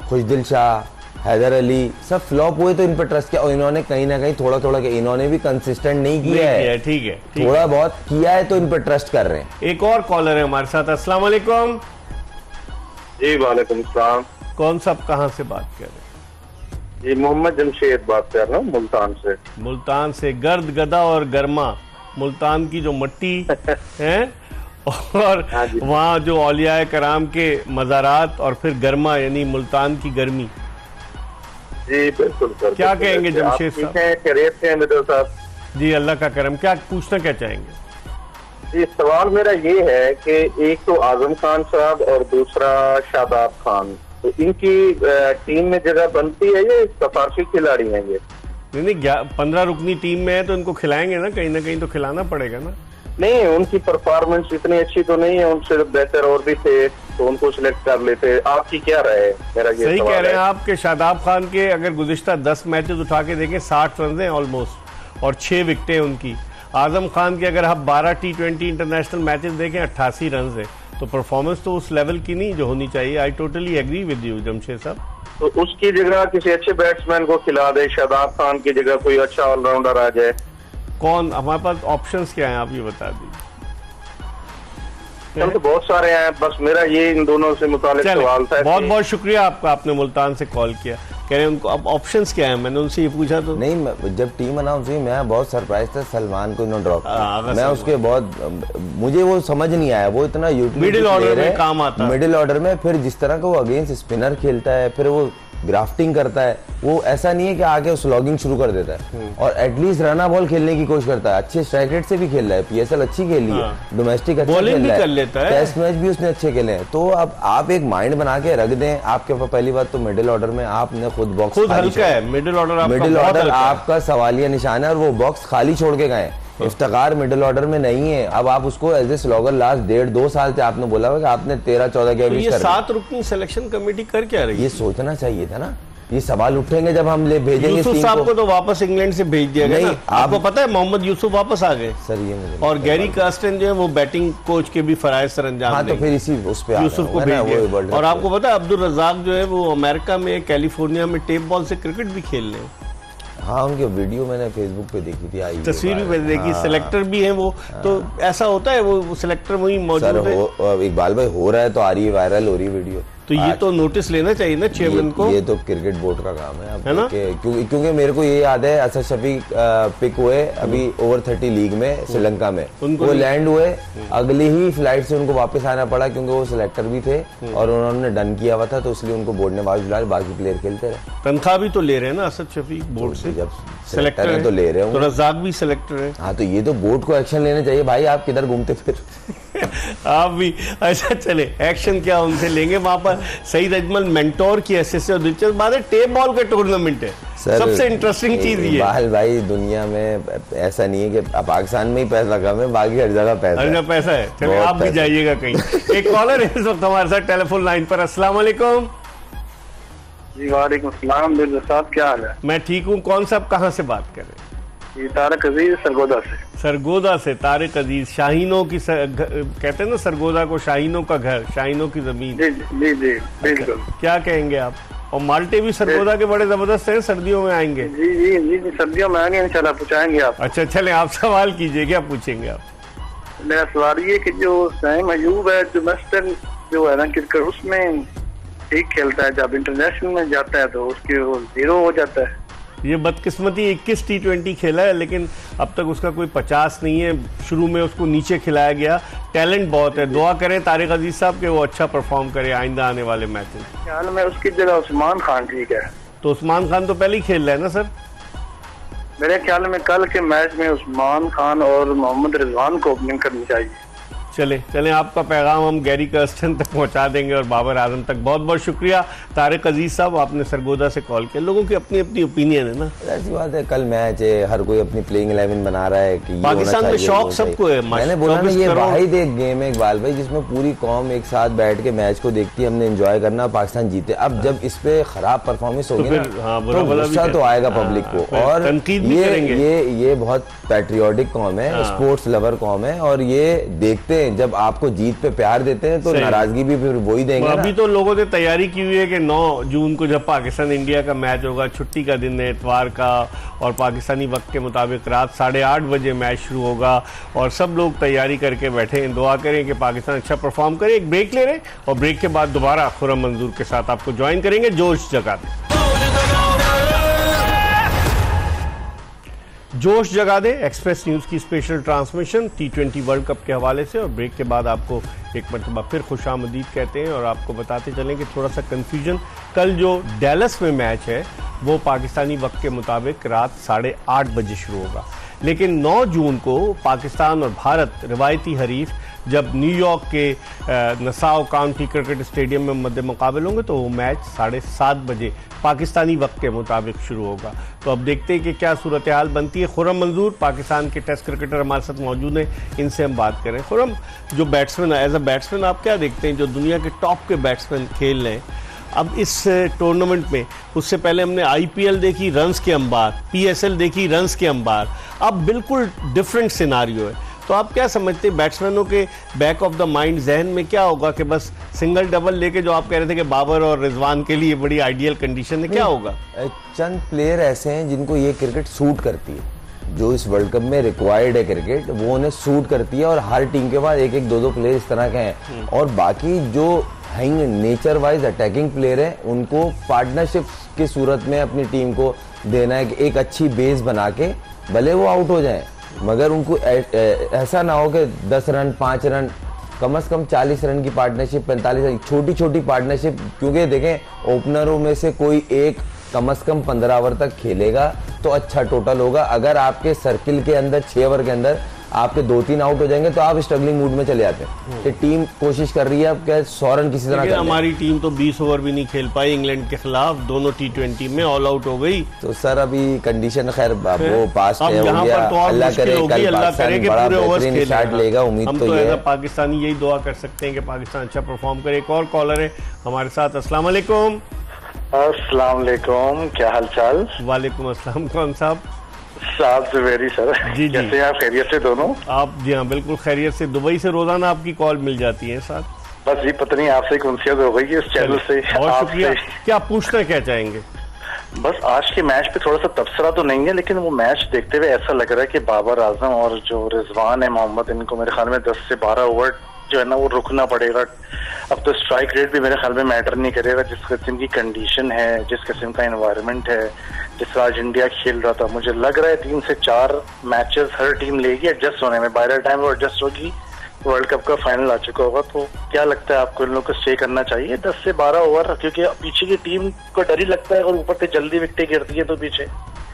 खुशदिल शाह, हैदर अली, सब फ्लॉप हुए, तो इन पर ट्रस्ट किया, और इन्होंने कहीं ना कहीं थोड़ा थोड़ा इन्होंने भी कंसिस्टेंट नहीं किया है। ठीक है, थोड़ा बहुत किया है तो इन पर ट्रस्ट कर रहे हैं। एक और कॉलर है हमारे साथ। अस्सलाम वालेकुम। जी वालेकुम सलाम। कौन सा, कहाँ से बात कर रहे हैं? जी मोहम्मद जमशेद बात कर रहा हूँ मुल्तान से। मुल्तान से। गर्द गदा और गर्मा, मुल्तान की जो मट्टी है, और वहाँ जो औलिया कराम के मज़ारात, और फिर गर्मा यानी मुल्तान की गर्मी। जी बिल्कुल सर। क्या कहेंगे जमशेद साहब? खैरियत से हैं मिर्जा साहब? जी अल्लाह का करम। क्या पूछना क्या चाहेंगे? जी सवाल मेरा ये है कि एक तो आजम खान साहब और दूसरा शादाब खान, तो इनकी टीम में जगह बनती है, ये सिफारशी खिलाड़ी हैं ये? नहीं, 15 रुकनी टीम में है तो इनको खिलाएंगे ना, कहीं तो खिलाना पड़ेगा ना। नहीं, उनकी परफॉर्मेंस इतनी अच्छी तो नहीं है, उनसे बेहतर और भी थे तो उनको सिलेक्ट कर लेते। आपकी क्या राय है? मेरा ये सही कह रहे हैं आप कि शादाब खान के अगर गुज़िश्ता 10 मैचेस उठा के देखें 60 रन हैं ऑलमोस्ट, और 6 विकेटें उनकी। आजम खान के अगर आप 12 T20 इंटरनेशनल मैचेस देखें 88 रन है, तो परफॉर्मेंस तो उस लेवल की नहीं जो होनी चाहिए। I totally agree with you Jamshed sahab. तो उसकी जगह किसी अच्छे बैट्समैन को खिला दे, शादाब खान की जगह कोई अच्छा ऑलराउंडर आ जाए। कौन हमारे पास ऑप्शंस क्या हैं, आप ये बता दीजिए। तो बहुत सारे हैं, बस मेरा ये इन दोनों से मुताल्लिक सवाल था। बहुत बहुत शुक्रिया आपका, आपने मुल्तान से कॉल किया। कह रहे हैं उनको अब ऑप्शंस क्या है, मैंने उनसे ये पूछा तो नहीं, जब टीम अनाउंस हुई मैं बहुत सरप्राइज था, सलमान को इन्होंने ड्रॉप किया। मैं उसके बहुत, मुझे वो समझ नहीं आया, वो इतना मिडिल ऑर्डर में काम आता है। मिडिल ऑर्डर में फिर जिस तरह का वो अगेंस्ट स्पिनर खेलता है, फिर वो ग्राफ्टिंग करता है, वो ऐसा नहीं है कि आके स्लॉगिंग शुरू कर देता है और एटलीस्ट रना बॉल खेलने की कोशिश करता है। अच्छे स्ट्राइक रेट से भी खेल रहा है, पीएसएल अच्छी खेली है, डोमेस्टिक अच्छा खेल रहा है, टेस्ट मैच भी उसने अच्छे खेले हैं। तो अब आप एक माइंड बना के रख दें। आपके पास पहली बात तो मिडिल ऑर्डर में आपने खुद बॉक्स हल्का है, मिडिल ऑर्डर आपका सवालिया निशान है और वो बॉक्स खाली छोड़ के गए। इफ्तिखार मिडिल ऑर्डर में नहीं है। अब आप उसको एज ए स्लॉगर लास्ट 1.5-2 साल से आपने बोला हुआ कि आपने 13-14 के एवरेज कर 7 रुकनी सिलेक्शन कमेटी कर क्या रही है? ये सोचना चाहिए था ना। ये सवाल उठेंगे जब हम ले भेजेंगे। यूसुफ साहब को तो वापस इंग्लैंड से भेज दिया गया ना। आपको पता है मोहम्मद यूसुफ वापस आ गए सर, ये मुझे और गैरी कार्स्टन जो है वो बैटिंग कोच के भी फराइज सर अंजाम देंगे। तो फिर इसी उस पे यूसुफ को भेज दिया। और आपको पता है अब्दुल रज़ाक जो है वो अमेरिका में कैलिफोर्निया में टेप बॉल से क्रिकेट भी खेल रहे हैं। हाँ, उनकी वीडियो मैंने फेसबुक पे देखी थी, आई तस्वीर भी मैंने देखी। सिलेक्टर भी है वो। तो ऐसा होता है वो सिलेक्टर वही मौजूद है। इकबाल भाई हो रहा है तो आ रही है, वायरल हो रही वीडियो। तो ये तो नोटिस लेना चाहिए ना चेयरमैन को। ये तो क्रिकेट बोर्ड का काम है ना। क्योंकि मेरे को ये याद है असद शफीक पिक हुए अभी ओवर 30 लीग में श्रीलंका में, वो लैंड हुए, अगली ही फ्लाइट से उनको वापस आना पड़ा क्योंकि वो सिलेक्टर भी थे और उन्होंने डन किया हुआ था, तो इसलिए उनको बोर्ड ने वापस बुलाया। बाकी प्लेयर खेलते रहे। तनख्वाह भी तो ले रहे हैं ना असद शफीक बोर्ड से, जब सिलेक्टर है तो ले रहे हो। तो रज़ाक भी सिलेक्टर है। हाँ, तो ये तो बोर्ड को एक्शन लेना चाहिए भाई। आप किधर घूमते फिर आप भी अच्छा चले, एक्शन क्या उनसे लेंगे। वहां पर सईद अजमल मेंटोर की हैसियत से, और दिलचस्प बात है टेप बॉल का टूर्नामेंट है। सबसे इंटरेस्टिंग चीज ये बाल भाई, दुनिया में ऐसा नहीं है कि पाकिस्तान में ही पैसा कम है, बाकी हर जगह पैसा है। चलिए आप भी जाइएगा कहीं। एक कॉलर है इस वक्त हमारे साथ टेलीफोन लाइन पर। अस्सलाम वालेकुम। जी वालेकुम सलाम। साहब क्या हाल है? मैं ठीक हूँ। कौन साहब कहाँ से बात कर रहे हैं? ये तारिक अजीज सरगोदा से। सरगोदा से तारिक अजीज। शाहीनों की कहते हैं ना सरगोदा को, शाहीनों का घर, शाहीनों की जमीन। जी जी जी बिल्कुल। क्या कहेंगे आप? और माल्टे भी सरगोदा के बड़े जबरदस्त हैं, सर्दियों में आएंगे। जी जी जी सर्दियों में आएंगे इंशाल्लाह, पूछाएंगे आप। अच्छा चले, आप सवाल कीजिए, क्या पूछेंगे आप? मेरा सवाल ये कि जो सईद अयूब है, जो वेस्टर्न जो है ना क्रिकेट, उसमें ठीक खेलता है, जब इंटरनेशनल में जाता है तो उसके वो 0 हो जाता है। ये बदकिस्मती 21 T20 खेला है, लेकिन अब तक उसका कोई 50 नहीं है। शुरू में उसको नीचे खिलाया गया। टैलेंट बहुत है। दुआ करें तारिक अजीज साहब के वो अच्छा परफॉर्म करे आइंदा आने वाले मैच में। ख्याल में उसकी जगह उस्मान खान ठीक है। तो उस्मान खान तो पहले ही खेल रहे हैं ना सर? मेरे ख्याल में कल के मैच में उस्मान खान और मोहम्मद रिजवान को ओपनिंग करनी चाहिए। चले आपका पैगाम हम गैरी कर्स्टन तक पहुंचा देंगे और बाबर आजम तक। बहुत बहुत शुक्रिया तारिक अजीज साहब, आपने सरगोदा से कॉल किया। लोगों की अपनी अपनी ओपिनियन है ना, ऐसी बात है। कल मैच है, हर कोई अपनी प्लेइंग 11 बना रहा है कि पाकिस्तान में शौक सबको है। मैंने बोला ना, ये वाहिद एक गेम है इकबाल भाई जिसमें पूरी कौम एक साथ बैठ के मैच को देखती है, हमने एंजॉय करना, पाकिस्तान जीते। अब जब इस पे खराब परफॉर्मेंस होगी ना तो गुस्सा तो आएगा पब्लिक को। और ये बहुत पैट्रियोटिक कौम है, स्पोर्ट्स लवर कौम है, और ये देखते हैं जब आपको जीत पे प्यार देते हैं तो नाराजगी भी फिर वही देंगे। अभी तो लोगों ने तैयारी की हुई है कि 9 जून को जब पाकिस्तान इंडिया का मैच होगा, छुट्टी का दिन है इतवार का, और पाकिस्तानी वक्त के मुताबिक रात 8:30 बजे मैच शुरू होगा, और सब लोग तैयारी करके बैठे हैं। दुआ करें कि पाकिस्तान अच्छा परफॉर्म करे। एक ब्रेक ले रहे और ब्रेक के बाद दोबारा खुर्रम मंजूर के साथ आपको ज्वाइन करेंगे। जोश जगा दे, जोश जगा दे एक्सप्रेस न्यूज़ की special transmission T20 World Cup के हवाले से। और ब्रेक के बाद आपको एक मरतबा फिर खुशामदीद कहते हैं और आपको बताते चलें कि थोड़ा सा कन्फ्यूजन, कल जो डैलस में मैच है वो पाकिस्तानी वक्त के मुताबिक रात 8:30 बजे शुरू होगा, लेकिन 9 जून को पाकिस्तान और भारत रिवायती हरीफ जब न्यूयॉर्क के नसाओ काउंटी क्रिकेट स्टेडियम में मद्दे मुकाबले होंगे तो वो मैच 7:30 बजे पाकिस्तानी वक्त के मुताबिक शुरू होगा। तो अब देखते हैं कि क्या सूरत हाल बनती है। खुर्रम मंजूर पाकिस्तान के टेस्ट क्रिकेटर हमारे साथ मौजूद हैं, इनसे हम बात करें। खुर्रम, जो बैट्समैन एज अ बैट्समैन आप क्या देखते हैं, जो दुनिया के टॉप के बैट्समैन खेल रहे हैं अब इस टूर्नामेंट में? उससे पहले हमने IPL देखी, रन्स के अंबार, PSL देखी, रन्स के अंबार, अब बिल्कुल डिफरेंट सिनारियो है। तो आप क्या समझते हैं बैट्समैनों के बैक ऑफ द माइंड जहन में क्या होगा कि बस सिंगल डबल लेके, जो आप कह रहे थे कि बाबर और रिजवान के लिए बड़ी आइडियल कंडीशन है, क्या होगा? चंद प्लेयर ऐसे हैं जिनको ये क्रिकेट सूट करती है, जो इस वर्ल्ड कप में रिक्वायर्ड है क्रिकेट, वो उन्हें सूट करती है, और हर टीम के बाद एक 2 प्लेयर इस तरह के हैं। और बाकी जो नेचर वाइज अटैकिंग प्लेयर है उनको पार्टनरशिप की सूरत में अपनी टीम को देना है कि एक अच्छी बेस बना के भले वो आउट हो जाए, मगर उनको ऐसा ना हो कि 10 रन 5 रन कम से कम 40 रन की पार्टनरशिप, 45 रन, छोटी छोटी पार्टनरशिप, क्योंकि देखें ओपनरों में से कोई एक कम से कम 15 ओवर तक खेलेगा तो अच्छा टोटल होगा। अगर आपके सर्किल के अंदर 6 ओवर के अंदर आपके 2-3 आउट हो जाएंगे तो आप स्ट्रगलिंग मूड में चले जाते हैं। कि टीम कोशिश कर रही है अब क्या 100 रन किसी तरह, हमारी टीम तो 20 ओवर भी नहीं खेल पाई इंग्लैंड के खिलाफ, दोनों T20 में ऑल आउट हो गई। तो सर अभी कंडीशन खैर वो पास है, हो गया, अल्लाह करे कल पाकिस्तान बड़ा बेहतरीन स्टार्ट लेगा, उम्मीद हम तो ये पाकिस्तानी यही दुआ कर सकते हैं कि पाकिस्तान अच्छा परफॉर्म करे। एक और कॉलर है हमारे साथ। अस्सलाम वालेकुम। अस्सलाम वालेकुम, क्या हाल चाल? वालेकुम अस्सलाम। कौन साहब? साहब जुबैरी सर। जी जी, कैसे हैं आप? खैरियत से दोनों? आप? जी हाँ बिल्कुल खैरियत से। दुबई से रोजाना आपकी कॉल मिल जाती है साथ। बस ये पता नहीं आपसे एक उनसियत हो गई है इस चैनल से। बहुत शुक्रिया। क्या पूछना क्या चाहेंगे? बस आज के मैच पे थोड़ा सा तबसरा तो नहीं है, लेकिन वो मैच देखते हुए ऐसा लग रहा है कि बाबर आजम और जो रिजवान है मोहम्मद, इनको मेरे ख्याल में 10 से 12 ओवर जो है ना वो रुकना पड़ेगा। अब तो स्ट्राइक रेट भी मेरे ख्याल में मैटर नहीं करेगा, जिस किस्म की कंडीशन है, जिस किस्म का एनवायरनमेंट है, जिस आज इंडिया खेल रहा था, मुझे लग रहा है 3 से 4 मैचेस हर टीम लेगी एडजस्ट होने में। बाय द टाइम वो एडजस्ट होगी वर्ल्ड कप का फाइनल आ चुका होगा। तो क्या लगता है आपको, इन लोगों को स्टे करना चाहिए 10 से 12 ओवर? क्योंकि पीछे की टीम को डर ही लगता है और ऊपर से जल्दी विकेटें गिरती है तो पीछे।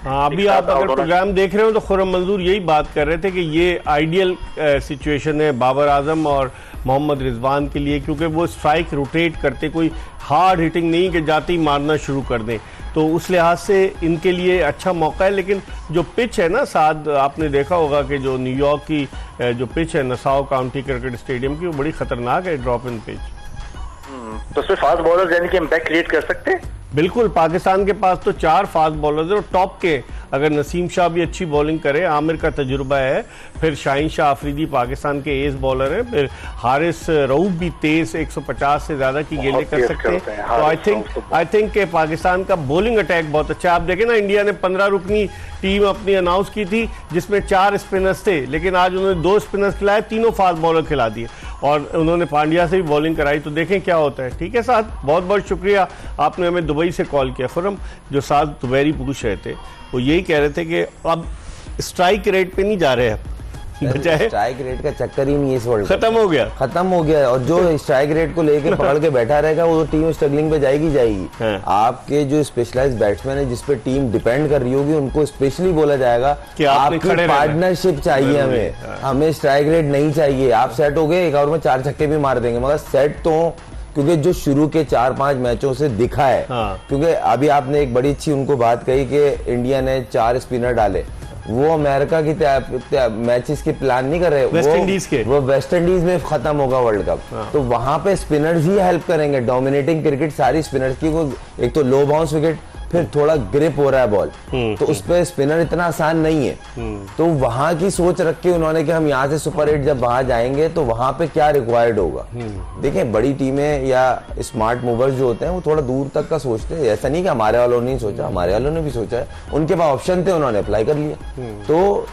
हाँ, अभी आप अगर प्रोग्राम देख रहे हो तो खुर्रम मंजूर यही बात कर रहे थे कि ये आइडियल सिचुएशन है बाबर आजम और मोहम्मद रिजवान के लिए, क्योंकि वो स्ट्राइक रोटेट करते, कोई हार्ड हिटिंग नहीं कि जाते ही मारना शुरू कर दें, तो उस लिहाज से इनके लिए अच्छा मौका है। लेकिन जो पिच है ना साथ, आपने देखा होगा कि जो न्यूयॉर्क की जो पिच है नसाओ काउंटी क्रिकेट स्टेडियम की, वो बड़ी खतरनाक है ड्रॉप इन पिच। तो उसमें फास्ट बॉलर यानी कि इम्पैक्ट क्रिएट कर सकते हैं। बिल्कुल, पाकिस्तान के पास तो 4 फास्ट बॉलर्स हैं और टॉप के, अगर नसीम शाह भी अच्छी बॉलिंग करे, आमिर का तजुर्बा है, फिर शाहीन शाह अफरीदी पाकिस्तान के एस बॉलर हैं, फिर हारिस रऊफ भी तेज 150 से ज्यादा की गेंदें कर सकते हैं। तो आई थिंक के पाकिस्तान का बॉलिंग अटैक बहुत अच्छा। आप देखें ना, इंडिया ने 15 रुकनी टीम अपनी अनाउंस की थी जिसमें 4 स्पिनर्स थे, लेकिन आज उन्होंने 2 स्पिनर्स खिलाए, तीनों फास्ट बॉलर खिला दिए और उन्होंने पांड्या से भी बॉलिंग कराई। तो देखें क्या होता है। ठीक है साथ, बहुत बहुत शुक्रिया, आपने हमें दुबई से कॉल किया। खुर्रम, जो साथ दुबैरी पूछ रहे थे वो यही कह रहे थे कि अब स्ट्राइक रेट पे नहीं जा रहे हैं, बजाय स्ट्राइक रेट का चक्कर ही नहीं है इस वर्ल्ड, खत्म हो गया। और जो स्ट्राइक रेट को लेकर पकड़ के बैठा रहेगा वो टीम स्ट्रगलिंग पे जाएगी। हाँ। आपके जो स्पेशलाइज्ड बैट्समैन है जिस पे टीम डिपेंड कर रही होगी, उनको स्पेशली बोला जाएगा कि आपकी पार्टनरशिप चाहिए, हमें स्ट्राइक रेट नहीं चाहिए। आप सेट हो गए, 1 ओवर में 4 छक्के भी मार देंगे, मगर सेट तो, क्योंकि जो शुरू के 4-5 मैचों से दिखा है। हाँ। क्योंकि अभी आपने एक बड़ी अच्छी उनको बात कही कि इंडिया ने 4 स्पिनर डाले, वो अमेरिका की मैचेस के प्लान नहीं कर रहे, वो वेस्ट इंडीज में खत्म होगा वर्ल्ड कप। हाँ। तो वहां पे स्पिनर्स ही हेल्प करेंगे। डोमिनेटिंग क्रिकेट सारी स्पिनर्स की, वो एक तो लो बाउंस विकेट, फिर थोड़ा ग्रिप हो रहा है बॉल, तो उस पे स्पिनर इतना आसान नहीं है। तो वहां की सोच रख के उन्होंने कि हम यहाँ से सुपर 8 जब वहां जाएंगे तो वहां पे क्या रिक्वायर्ड होगा। देखें, बड़ी टीमें या स्मार्ट मूवर्स जो होते हैं वो थोड़ा दूर तक का सोचते हैं। ऐसा नहीं कि हमारे वालों ने नहीं सोचा, हमारे वालों ने भी सोचा है, उनके पास ऑप्शन थे, उन्होंने अप्लाई कर लिया। तो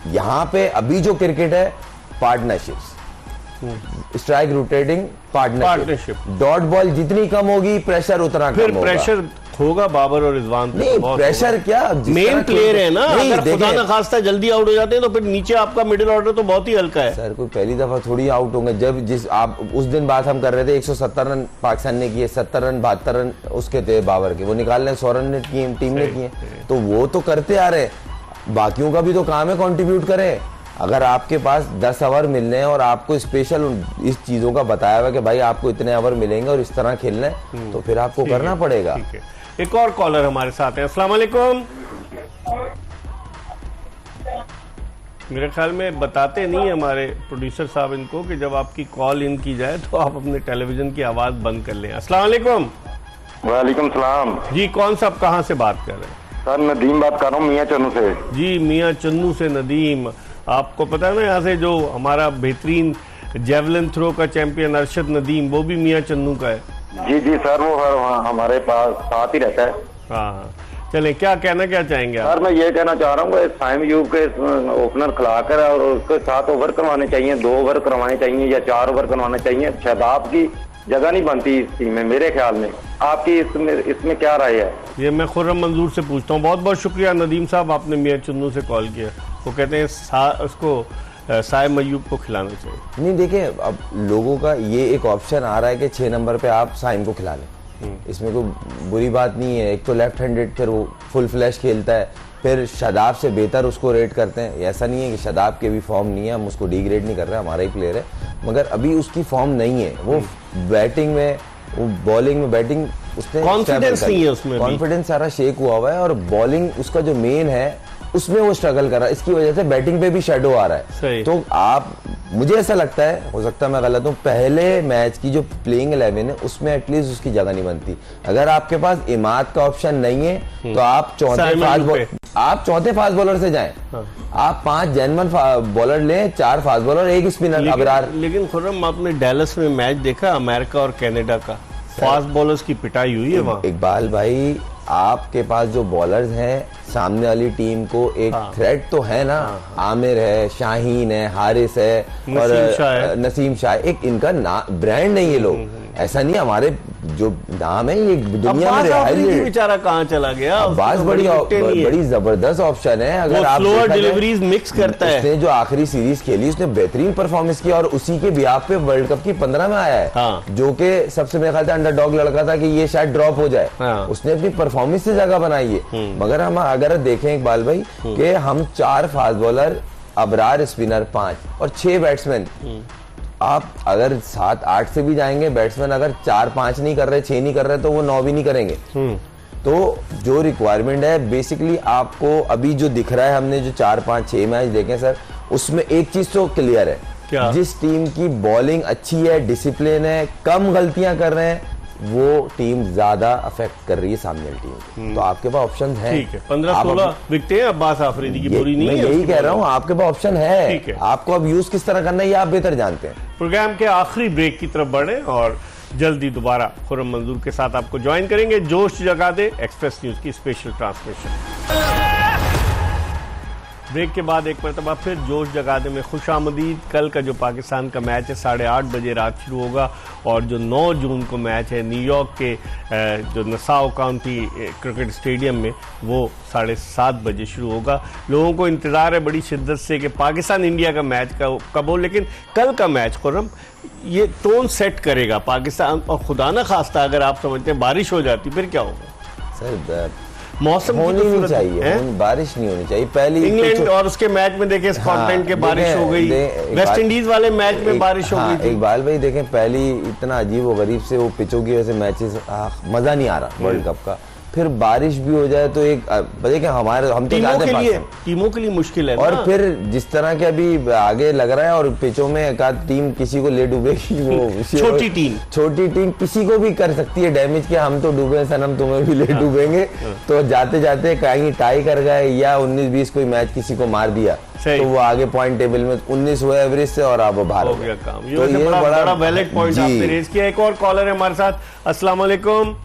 यहाँ पे अभी जो क्रिकेट है, partnerships, strike rotating partnership, dot ball जितनी कम होगी प्रेशर उतना कम होगा। प्रेशर होगा बाबर और रिजवान पे। नहीं, प्रेशर क्या, मेन प्लेयर है ना, अगर खुदा न खास्ता जल्दी आउट हो जाते हैं तो फिर नीचे आपका मिडिल ऑर्डर तो बहुत ही हल्का है। सर कोई पहली दफा थोड़ी आउट होंगे। जब जिस आप उस दिन बात हम कर रहे थे, 170 रन पाकिस्तान ने किए, 70 रन 72 रन उसके थे बाबर के, वो निकालने 100 रन टीम ने किए, तो वो तो करते आ रहे। बाकियों का भी तो काम है कंट्रीब्यूट करे। अगर आपके पास 10 ओवर मिलने हैं और आपको स्पेशल इस चीजों का बताया हुआ कि भाई आपको इतने ओवर मिलेंगे और इस तरह खेलना है, तो फिर आपको करना पड़ेगा। एक और कॉलर हमारे साथ हैं। अस्सलाम वालेकुम। मेरे ख्याल में बताते नहीं हमारे प्रोड्यूसर साहब इनको कि जब आपकी कॉल इन की जाए तो आप अपने टेलीविजन की आवाज बंद कर लें। अस्सलाम वालेकुम। वालेकुम सलाम जी, कौन सा, आप कहाँ से बात कर रहे हैं? सर नदीम बात कर रहा हूँ मियाँ चन्नू से। जी, मियाँ चन्नू से नदीम। आपको पता है ना, यहाँ से जो हमारा बेहतरीन जेवलिन थ्रो का चैंपियन अरशद नदीम, वो भी मियाँ चन्नू का है। जी जी सर, वो हमारे पास साथ ही रहता है। हाँ, चले, क्या कहना क्या चाहेंगे आप? सर मैं ये कहना चाह रहा हूँ, साइम यूब के ओपनर खिलाकर और उसके 7 ओवर करवाने चाहिए, 2 ओवर करवाने चाहिए या 4 ओवर करवाने चाहिए। शादाब की जगह नहीं बनती इस टीम में मेरे ख्याल में। आपकी इसमें क्या राय है? ये मैं खुर्रम मंजूर से पूछता हूँ। बहुत बहुत शुक्रिया नदीम साहब, आपने मियाँ चन्नू से कॉल किया। वो कहते हैं उसको साइम अयूब को खिलाना चाहिए? नहीं देखिए, अब लोगों का ये एक ऑप्शन आ रहा है कि 6 नंबर पे आप साइम को खिला लें, इसमें कोई बुरी बात नहीं है। एक तो लेफ्ट हैंडेड, फिर वो फुल फ्लैश खेलता है, फिर शादाब से बेहतर उसको रेट करते हैं। ऐसा नहीं है कि शादाब के भी फॉर्म नहीं है, हम उसको डिग्रेड नहीं कर रहे, हमारा ही प्लेयर है, मगर अभी उसकी फॉर्म नहीं है। वो बैटिंग में, वो बॉलिंग में, बैटिंग उसने कॉन्फिडेंस नहीं है उसमें, कॉन्फिडेंस सारा शेक हुआ हुआ है, और बॉलिंग उसका जो मेन है उसमें वो स्ट्रगल कर रहा है। इसकी वजह से बैटिंग पे भी शेडो आ रहा है। तो आप, मुझे ऐसा लगता है, हो सकता है मैं गलत हूं, पहले मैच की जो प्लेइंग 11 है उसमें एटलीस्ट उसकी जगह नहीं बनती। अगर आपके पास इमाद का ऑप्शन नहीं है तो आप चौथे फास्ट बॉलर से जाएं। आप 5 जेन्युइन बॉलर लें, 4 फास्ट बॉलर, 1 स्पिनर अबरार। लेकिन खुर्रम, आपने डैलस में मैच देखा अमेरिका और कनाडा का? फास्ट बॉलर्स की पिटाई हुई है वहां। इकबाल भाई, आपके पास जो बॉलर्स हैं, सामने वाली टीम को एक थ्रेट तो है ना। आमिर है, शाहीन है, हारिस है और नसीम शाह, एक इनका ब्रांड नहीं ये लोग। ऐसा नहीं, हमारे जो नाम है ये दुनिया में बेचारा कहाँ चला गया। अब्बास बड़ी जबरदस्त ऑप्शन है। अगर आप डिलीवरीज मिक्स करता है। उसने जो आखिरी सीरीज खेली उसने बेहतरीन परफॉर्मेंस किया, और उसी के बिहाफ पे वर्ल्ड कप की 15 में आया है, जो कि सबसे मेरे ख्याल से अंडरडॉग लड़का था कि ये शायद ड्रॉप हो जाए। उसने अपनी परफॉर्मेंस से जगह बनाई है। मगर हम अगर देखें इकबाल भाई कि हम 4 फास्ट बॉलर, अबरार स्पिनर 5 और 6 बैट्समैन, आप अगर 7-8 से भी जाएंगे, बैट्समैन अगर 4-5 नहीं कर रहे, 6 नहीं कर रहे, तो वो 9 भी नहीं करेंगे। तो जो रिक्वायरमेंट है बेसिकली आपको अभी जो दिख रहा है, हमने जो 4-5-6 मैच देखे सर, उसमें एक चीज तो क्लियर है, क्या? जिस टीम की बॉलिंग अच्छी है, डिसिप्लिन है, कम गलतियां कर रहे हैं, वो टीम ज्यादा अफेक्ट कर रही है सामने टीम। तो आपके पास ऑप्शन है। ठीक है, 15-16 विकेटें अब्बास आफरीदी की बुरी नहीं है। मैं यही कह रहा हूँ, आपके पास ऑप्शन है। आपको अब यूज किस तरह करना है ये आप बेहतर जानते हैं। प्रोग्राम के आखिरी ब्रेक की तरफ बढ़े और जल्दी दोबारा खुर्रम मंजूर के साथ आपको ज्वाइन करेंगे। जोश जगा दे एक्सप्रेस न्यूज की स्पेशल ट्रांसमिशन। ब्रेक के बाद एक मरतबा फिर जोश जगादे में खुशामदीद। कल का जो पाकिस्तान का मैच है 8:30 बजे रात शुरू होगा, और जो 9 जून को मैच है न्यूयॉर्क के जो नसाओ काउंटी क्रिकेट स्टेडियम में, वो 7:30 बजे शुरू होगा। लोगों को इंतजार है बड़ी शिद्दत से कि पाकिस्तान इंडिया का मैच कब हो, लेकिन कल का मैच खुर्रम ये टोन सेट करेगा पाकिस्तान। और खुदा न खास्ता अगर आप समझते हैं बारिश हो जाती फिर क्या होगा? सर मौसम होनी नहीं चाहिए, बारिश नहीं होनी चाहिए। पहली इंग्लैंड और उसके मैच में देखें स्कॉटलैंड के बारिश हो गई, वेस्ट इंडीज वाले मैच में बारिश हो गई। इकबाल भाई देखें, पहली इतना अजीब व गरीब से वो पिचों की वजह से मैचेस मजा नहीं आ रहा वर्ल्ड कप का, फिर बारिश भी हो जाए तो एक देखिए हम तो टीमों के लिए मुश्किल है। और फिर जिस तरह के अभी आगे लग रहा है, और पिचों में एक आध टीम किसी को ले डूबेगी, वो छोटी टीम किसी को भी कर सकती है डैमेज, कि हम तो डूबे सनम, तुम्हें भी ले डूबेंगे। तो जाते जाते कहीं टाई कर गए या 19-20 कोई मैच किसी को मार दिया, तो वो आगे पॉइंट टेबल में 19 हुआ एवरेज से, और अब बाहर हो गया काम। तो ये बड़ा वैलिड पॉइंट आपने रेज किया। एक और कॉलर है हमारे साथ। अस्सलाम वालेकुम।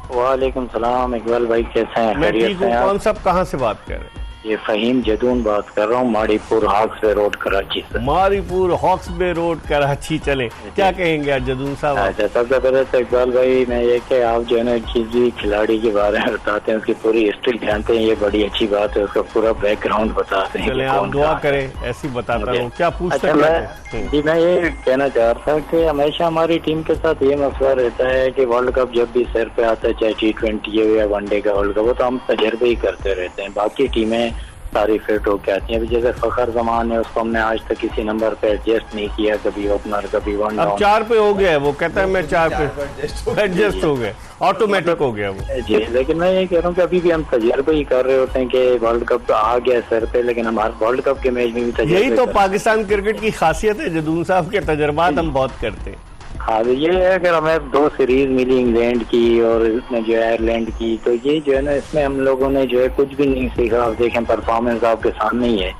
वालेकुम सलाम। इकबाल भाई कैसे हैं? मैं ठीक हूँ। कौन साहब कहाँ से बात कर रहे हैं? ये फहीम जदून बात कर रहा हूँ, मारीपुर हॉक्सबे रोड कराची से। Mauripur Hawks Bay road Karachi. चले, क्या कहेंगे आज जदून साहब? अच्छा, सबसे पहले तो इकबाल भाई मैं ये कि आप जो है ना किसी खिलाड़ी के बारे में बताते हैं, उसकी पूरी हिस्ट्री जानते हैं, ये बड़ी अच्छी बात है। उसका पूरा बैकग्राउंड बताते हैं। चले, आप दुआ करें, ऐसी बताता हूँ। क्या पूछते हैं? जी, मैं ये कहना चाह रहा था कि हमेशा हमारी टीम के साथ ये मसला रहता है कि वर्ल्ड कप जब भी सर पे आता है, चाहे T20 हो या वनडे का वर्ल्ड कप हो, तो हम तजर्बे ही करते रहते हैं। बाकी टीमें सारी फिट होके आती हैं। अभी जैसे फखर जमान है, उसको हमने आज तक किसी नंबर पे एडजस्ट नहीं किया, कभी ओपनर कभी वन डाउन। अब 4 पे हो गया है, वो कहता है मैं 4 पे एडजस्ट हो गया, ऑटोमेटिक हो गया वो। जी, लेकिन मैं ये कह रहा हूँ कि अभी भी हम तजर्बे ही कर रहे होते हैं कि वर्ल्ड कप आ गया सर पे, लेकिन हमारे वर्ल्ड कप के मैच में भी तजर्बे। यही तो पाकिस्तान क्रिकेट की खासियत है जदून साहब के, तजर्बात हम बहुत करते हैं। हाँ, ये है अगर हमें 2 सीरीज मिली इंग्लैंड की और इसमें जो है आयरलैंड की, तो ये जो है ना इसमें हम लोगों ने जो है कुछ भी नहीं सीखा। आप देखें परफॉर्मेंस आपके सामने ही है।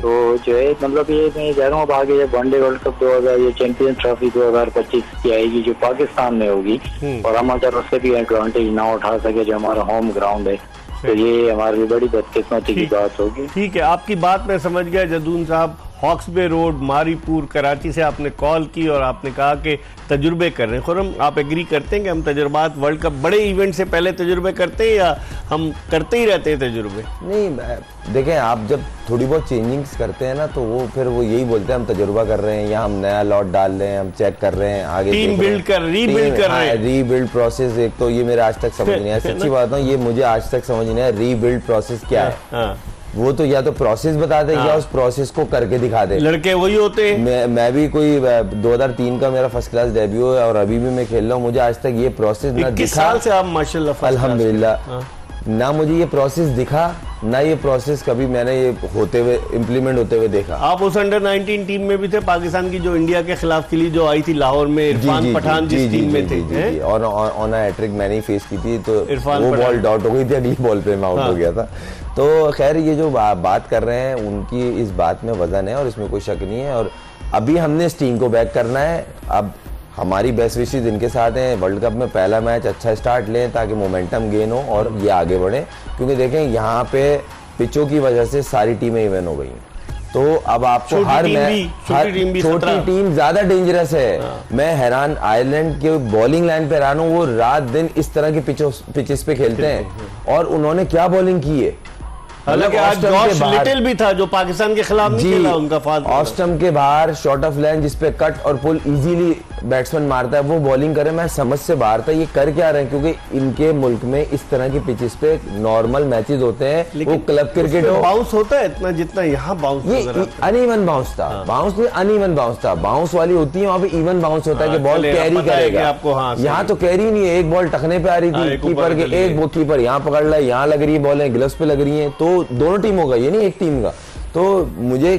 तो जो है मतलब ये मैं कह रहा हूँ, अब आगे ये वनडे वर्ल्ड कप 2000 ये चैंपियंस ट्रॉफी 2025 की आएगी जो पाकिस्तान में होगी, और हम अगर उससे भी एडवांटेज ना उठा सके जो हमारा होम ग्राउंड है, तो ये हमारे लिए बड़ी बदकिस्मती की बात होगी। ठीक है, आपकी बात मैं समझ गया जदून साहब। हॉक्स बे रोड, मारीपुर, कराची से आपने कॉल की और आपने कहा कि तजुर्बे कर रहे हैं। खुरम, आप एग्री करते हैं कि हम तजुर्बात वर्ल्ड कप बड़े इवेंट से पहले तजुर्बे करते हैं या हम करते ही रहते हैं तजुर्बे? नहीं, देखें, आप जब थोड़ी बहुत चेंजिंग्स करते हैं ना तो वो फिर वो यही बोलते हैं हम तजुर्बा कर रहे हैं या हम नया लॉट डाल रहे हैं, हम चेक कर रहे हैं, आगे टीम बिल्ड कर रहे हैं। रीबिल्ड प्रोसेस, एक तो ये मेरे आज तक समझ नहीं आया, सच्ची बात है, ये मुझे आज तक समझ नहीं आया रीबिल्ड प्रोसेस क्या है। वो तो या तो प्रोसेस बता दे या उस प्रोसेस को करके दिखा दे। लड़के वही होते हैं। मैं भी कोई 2003 का मेरा फर्स्ट क्लास डेब्यू है और अभी भी मैं खेल रहा हूँ, मुझे आज तक ये प्रोसेस ना दिखा। 21 साल से आप माशाल्लाह, अल्हम्दुलिल्लाह, ना मुझे ये प्रोसेस दिखा, ना ये प्रोसेस कभी मैंने ये होते हुए इम्प्लीमेंट होते हुए देखा। आप उस अंडर 19 टीम में भी थे पाकिस्तान की, जो इंडिया के खिलाफ के लिए जो आई थी लाहौर में, इरफान पठान जिस टीम में थे, और ऑन हैट्रिक मैंने ही फेस की थी, तो वो बॉल डॉट हो गई थी, अगली बॉल पे मैं आउट हो गया था। तो खैर, ये जो बात कर रहे हैं उनकी इस बात में वजन है और इसमें कोई शक नहीं है। और अभी हमने इस टीम को बैक करना है। अब हमारी बेस्ट विशेस इनके साथ हैं, वर्ल्ड कप में पहला मैच अच्छा स्टार्ट लें ताकि मोमेंटम गेन हो और ये आगे बढ़े, क्योंकि देखें यहाँ पे पिचों की वजह से सारी टीमें इवन हो गई हैं। तो अब आपको हर छोटी टीम ज्यादा डेंजरस है। मैं हैरान, आयरलैंड के बॉलिंग लाइन पे हैरान हूँ, वो रात दिन इस तरह के पिचेस पे खेलते हैं और उन्होंने क्या बॉलिंग की है। हालांकि आज जॉश लिटिल भी था जो पाकिस्तान के खिलाफ नहीं खेला, उनका फास्ट ऑफ स्टंप के बाहर शॉर्ट ऑफ लाइन जिसपे कट और पुल इजीली बैट्समैन मारता है, वो बॉलिंग करे, मैं समझ से बाहर था ये कर क्या रहे हैं, क्योंकि इनके मुल्क में इस तरह की पिचेस पे नॉर्मल मैचेस होते हैं, वो क्लब क्रिकेट हो, बाउंस होता है इतना जितना यहाँ बाउंस, ये अनइवन बाउंस था। बाउंस नहीं, अनइवन बाउंस था। बाउंस वाली होती है वहां पे इवन बाउंस होता है कि बॉल कैरी करेगा आपको। यहाँ तो कैरी नहीं है, एक बॉल टखने पे आ रही थी कीपर के, एक वो कीपर यहाँ पकड़ रहा है, यहाँ लग रही है बॉल, ग्लव्स पे लग रही है, तो दोनों टीमों का, ये नहीं एक टीम का। तो मुझे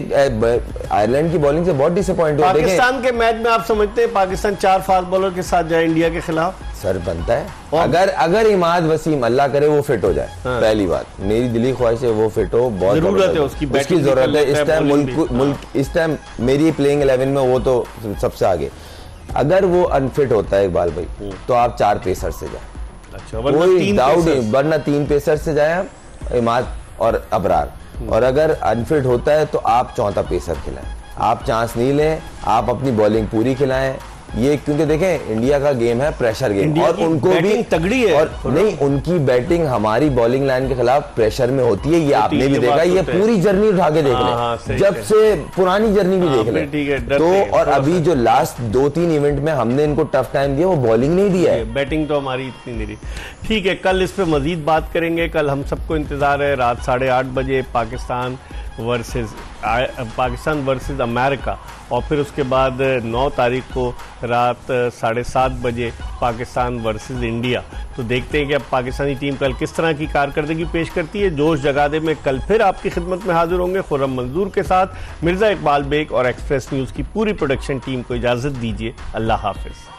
आयरलैंड की बॉलिंग से बहुत डिसअपॉइंट हुआ। पाकिस्तान के मैच में आप समझते हैं पाकिस्तान 4 फास्ट बॉलर के साथ जाए इंडिया के खिलाफ? सर बनता है, अगर इमाद वसीम अल्लाह करे वो फिट हो जाए। पहली बात, मेरी दिली ख्वाहिश है वो फिट हो, बहुत जरूरत है उसकी जरूरत है इस टाइम मुल्क इस टाइम मेरी प्लेइंग 11 में वो तो सबसे आगे। अगर वो अनफिट होता है इकबाल भाई, तो आप 4 पेसर से जाए, कोई डाउट नहीं, वरना 3 पेसर से जाए आप, इमाद और अबरार। और अगर अनफिट होता है तो आप चौथा पेसर खिलाएं, आप चांस नहीं लें, आप अपनी बॉलिंग पूरी खिलाएं। ये क्योंकि देखें इंडिया का गेम है प्रेशर गेम, और उनको भी तगड़ी है, और नहीं, उनकी बैटिंग हमारी बॉलिंग लाइन के खिलाफ प्रेशर में होती है, ये आपने भी देखा, ये पूरी जर्नी उठा के देख लें, जब से पुरानी जर्नी भी देख लें। तो और अभी जो लास्ट 2-3 इवेंट में हमने इनको टफ टाइम दिया, वो बॉलिंग नहीं दिया है, बैटिंग तो हमारी इतनी नहीं रही। ठीक है, कल इस पे मजीद बात करेंगे। कल हम सबको इंतजार है रात 8:30 बजे पाकिस्तान वर्सेस अमेरिका, और फिर उसके बाद 9 तारीख को रात 7:30 बजे पाकिस्तान वर्सेस इंडिया। तो देखते हैं कि अब पाकिस्तानी टीम कल किस तरह की कारकर्दगी पेश करती है। जोश जगादे में कल फिर आपकी खिदमत में हाजिर होंगे खुर्रम मंजूर के साथ। मिर्ज़ा इकबाल बेग और एक्सप्रेस न्यूज़ की पूरी प्रोडक्शन टीम को इजाज़त दीजिए। अल्लाह हाफिज़।